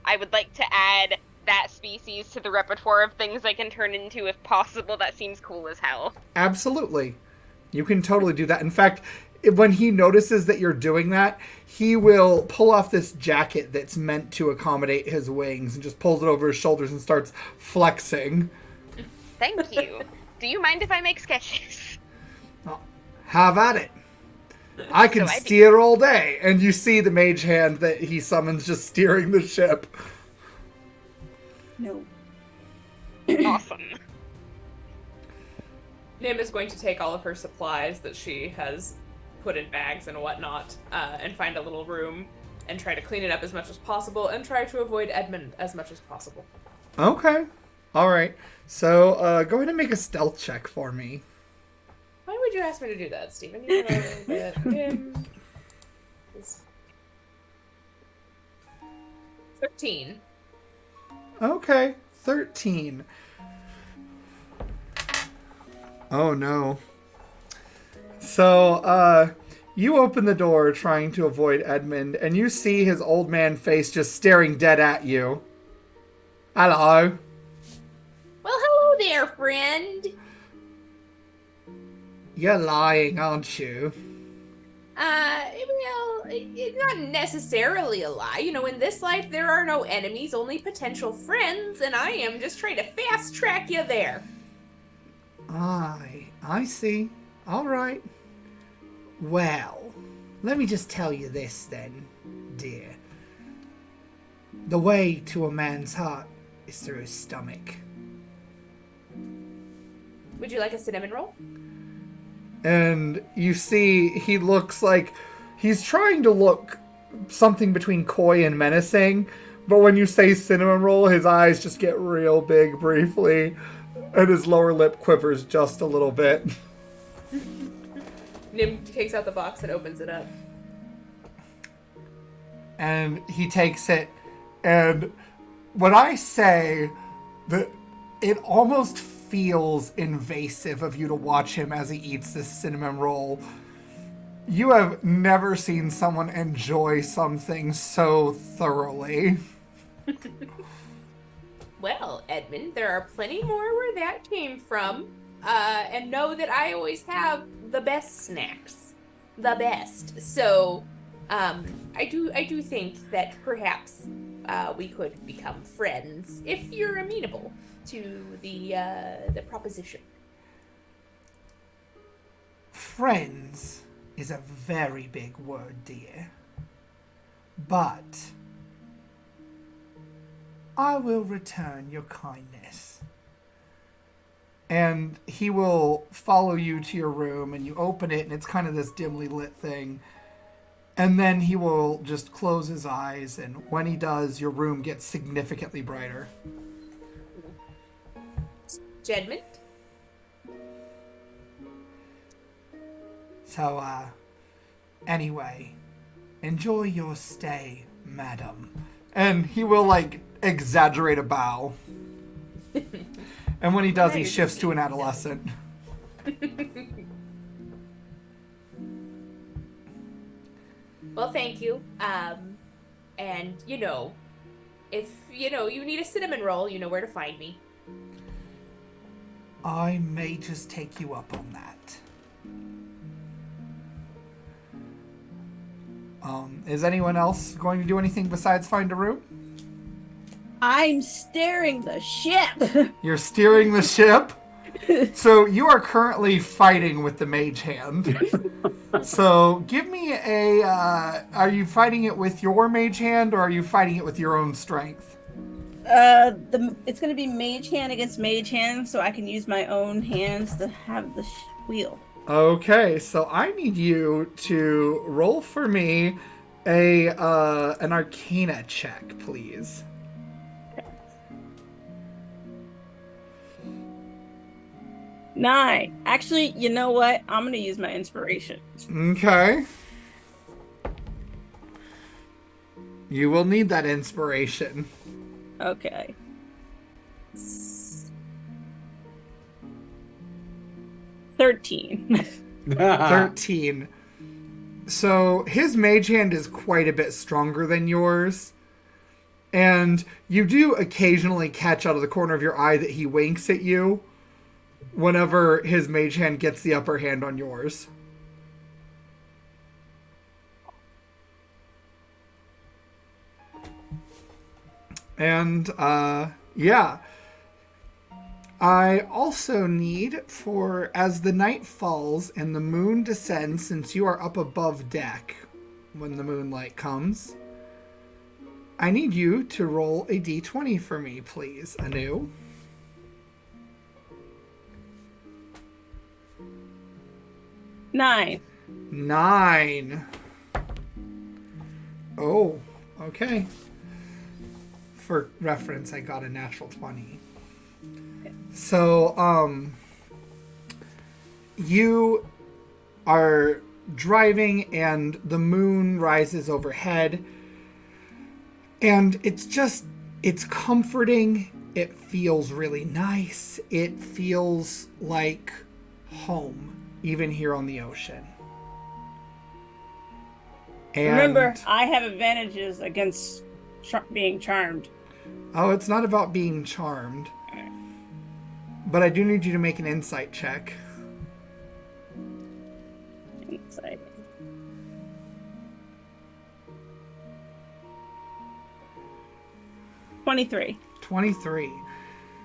I would like to add that species to the repertoire of things I can turn into if possible. That seems cool as hell. Absolutely. You can totally do that. In fact, when he notices that you're doing that, he will pull off this jacket that's meant to accommodate his wings and just pulls it over his shoulders and starts flexing. Thank you. Do you mind if I make sketches? Have at it. I can steer all day. And you see the mage hand that he summons just steering the ship. No. Awesome. Nim is going to take all of her supplies that she has put in bags and whatnot, and find a little room and try to clean it up as much as possible and try to avoid Edmund as much as possible. Okay. All right. So go ahead and make a stealth check for me. Why would you ask me to do that, Stephen? You know that Nim is 13. Okay. 13. Oh no. So, you open the door trying to avoid Edmund, and you see his old man face just staring dead at you. Hello. Well, hello there, friend. You're lying, aren't you? Well, it's not necessarily a lie. You know, in this life, there are no enemies, only potential friends, and I am just trying to fast track you there. I see. All right. Well, let me just tell you this then, dear. The way to a man's heart is through his stomach. Would you like a cinnamon roll? And you see he looks like he's trying to look something between coy and menacing, but when you say cinnamon roll, his eyes just get real big briefly, and his lower lip quivers just a little bit. Nim takes out the box and opens it up. And he takes it, and when I say that it almost feels invasive of you to watch him as he eats this cinnamon roll, you have never seen someone enjoy something so thoroughly. Well, Edmund, there are plenty more where that came from. And know that I always have the best snacks. The best. So, I do think that perhaps we could become friends if you're amenable to the proposition. Friends is a very big word, dear. But I will return your kindness. And he will follow you to your room, and you open it, and it's kind of this dimly lit thing. And then he will just close his eyes, and when he does, your room gets significantly brighter. Jedmund? So, anyway, enjoy your stay, madam. And he will, exaggerate a bow. And when he does, he shifts to an adolescent. Well, thank you. And, if, you need a cinnamon roll, you know where to find me. I may just take you up on that. Is anyone else going to do anything besides find a room? I'm steering the ship. You're steering the ship? So you are currently fighting with the mage hand. So give me are you fighting it with your mage hand, or are you fighting it with your own strength? It's going to be mage hand against mage hand, so I can use my own hands to have the wheel. Okay, so I need you to roll for me an Arcana check, please. Okay. 9. Actually, you know what? I'm going to use my inspiration. Okay. You will need that inspiration. Okay. 13. 13. So his mage hand is quite a bit stronger than yours. And you do occasionally catch out of the corner of your eye that he winks at you. whenever his mage hand gets the upper hand on yours. And, yeah. I also need for, as the night falls and the moon descends, since you are up above deck when the moonlight comes, I need you to roll a d20 for me, please, Anu. Nine. 9. Oh, okay. For reference, I got a natural 20. So, you are driving and the moon rises overhead. And it's comforting. It feels really nice. It feels like home, even here on the ocean. And, remember, I have advantages against being charmed. Oh, it's not about being charmed. But I do need you to make an insight check. Insight. $23. 23.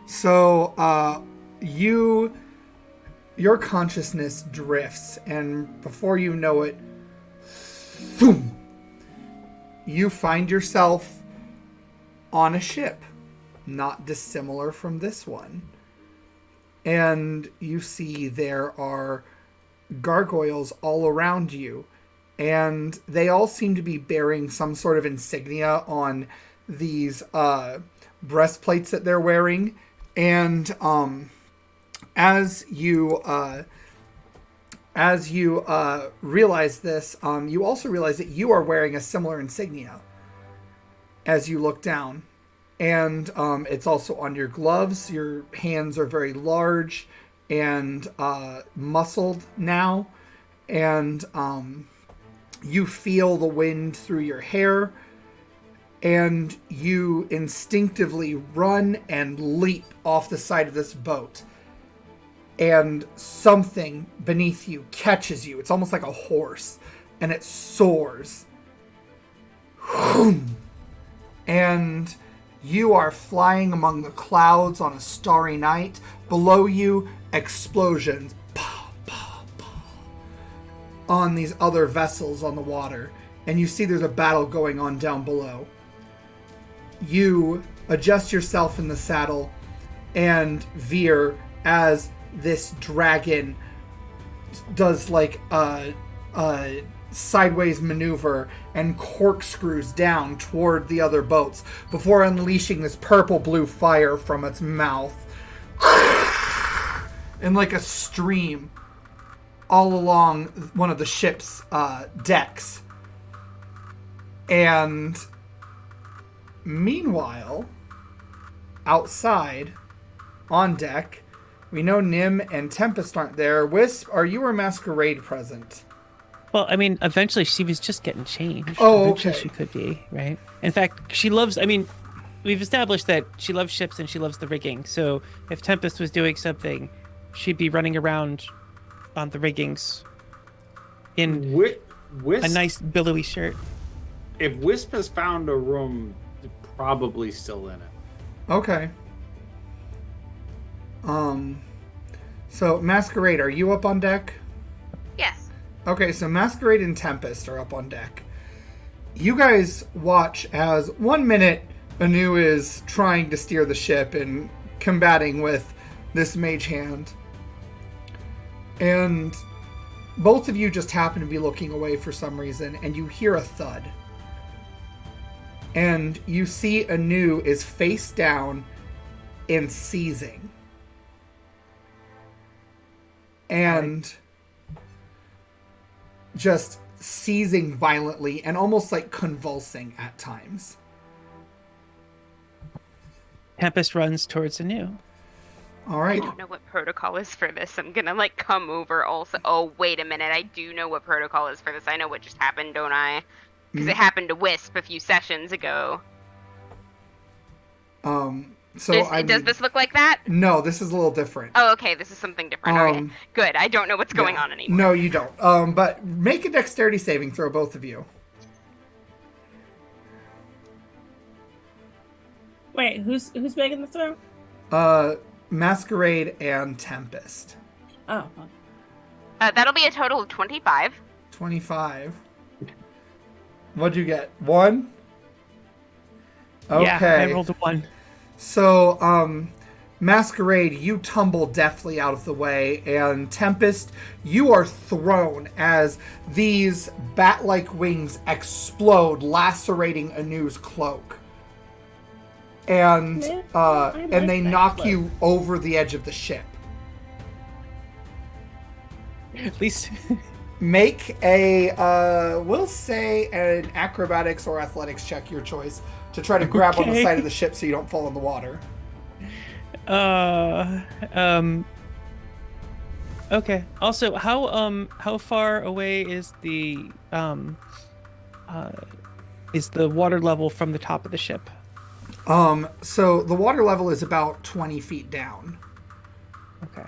So, your consciousness drifts, and before you know it, boom, you find yourself on a ship, not dissimilar from this one. And you see there are gargoyles all around you, and they all seem to be bearing some sort of insignia on these breastplates that they're wearing. And as you realize this, you also realize that you are wearing a similar insignia as you look down. And it's also on your gloves. Your hands are very large and muscled now. And you feel the wind through your hair. And you instinctively run and leap off the side of this boat. And something beneath you catches you. It's almost like a horse. And it soars. And you are flying among the clouds on a starry night. Below you, explosions. On these other vessels on the water. And you see there's a battle going on down below. You adjust yourself in the saddle and veer as this dragon does like a sideways maneuver and corkscrews down toward the other boats before unleashing this purple-blue fire from its mouth and like a stream all along one of the ship's decks. And meanwhile, outside on deck, we know Nim and Tempest aren't there. Wisp, are you or Masquerade present? Well, I mean, eventually she was just getting changed. Oh, Eventually okay. she could be, right? In fact, she loves, I mean, we've established that she loves ships and she loves the rigging. So if Tempest was doing something, she'd be running around on the riggings in Wisp, a nice billowy shirt. If Wisp has found a room, it's probably still in it. Okay. So Masquerade, are you up on deck? Yes. Okay, so Masquerade and Tempest are up on deck. You guys watch as 1 minute Anu is trying to steer the ship and combating with this mage hand. And both of you just happen to be looking away for some reason, and you hear a thud. And you see Anu is face down and seizing. And just seizing violently and almost like convulsing at times. Tempest runs towards Anu. All right. I don't know what protocol is for this. I'm gonna like come over also. Oh, wait a minute. I do know what protocol is for this. I know what just happened, don't I? Because it happened to Wisp a few sessions ago. So Does this look like that? No, this is a little different. Oh, okay. This is something different. Okay, good. I don't know what's going on anymore. No, you don't. But make a dexterity saving throw, both of you. Wait, who's making the throw? Masquerade and Tempest. Oh. That'll be a total of 25. 25. What'd you get? 1? Okay. Yeah, I rolled a 1. So, Masquerade, you tumble deftly out of the way, and Tempest, you are thrown as these bat-like wings explode, lacerating Anu's cloak. And they knock you over the edge of the ship. At least. Make a, we'll say an acrobatics or athletics check, your choice, to try to grab on the side of the ship so you don't fall in the water. Okay. Also, how far away is the water level from the top of the ship? So the water level is about 20 feet down. Okay.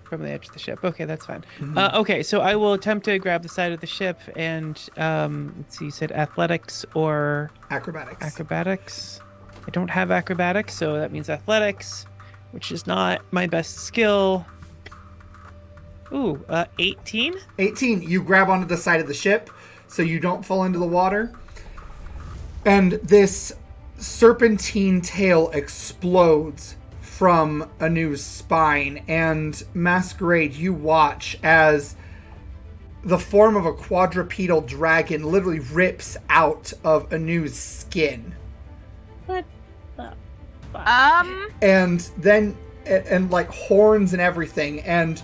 From the edge of the ship. Okay, that's fine. Okay, so I will attempt to grab the side of the ship and, let's see, you said athletics or... Acrobatics. Acrobatics. I don't have acrobatics, so that means athletics, which is not my best skill. Ooh, 18? 18. You grab onto the side of the ship so you don't fall into the water. And this serpentine tail explodes from Anu's spine, and Masquerade, you watch as the form of a quadrupedal dragon literally rips out of Anu's skin. What the fuck? And then, and like horns and everything, and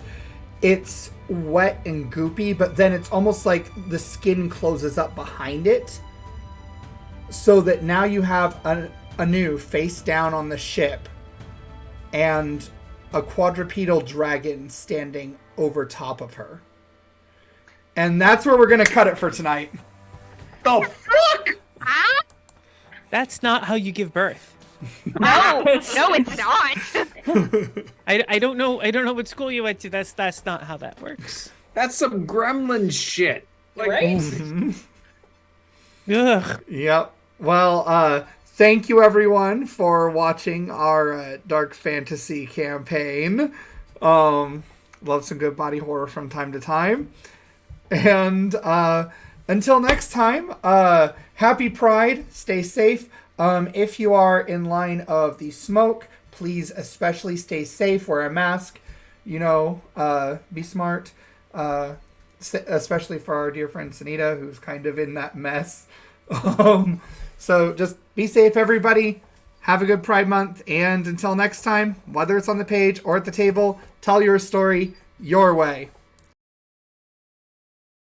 it's wet and goopy, but then it's almost like the skin closes up behind it, so that now you have Anu face down on the ship, and a quadrupedal dragon standing over top of her. And that's where we're going to cut it for tonight. The fuck? That's not how you give birth. No, it's not. I don't know what school you went to. That's not how that works. That's some gremlin shit. Like, Right? Ugh. Yep. Well, thank you everyone for watching our dark fantasy campaign. Love some good body horror from time to time. And until next time, happy Pride. Stay safe. If you are in line of the smoke, please especially stay safe. Wear a mask. You know, be smart. Especially for our dear friend SENITA, who's kind of in that mess. So just be safe, everybody. Have a good Pride Month. And until next time, whether it's on the page or at the table, tell your story your way.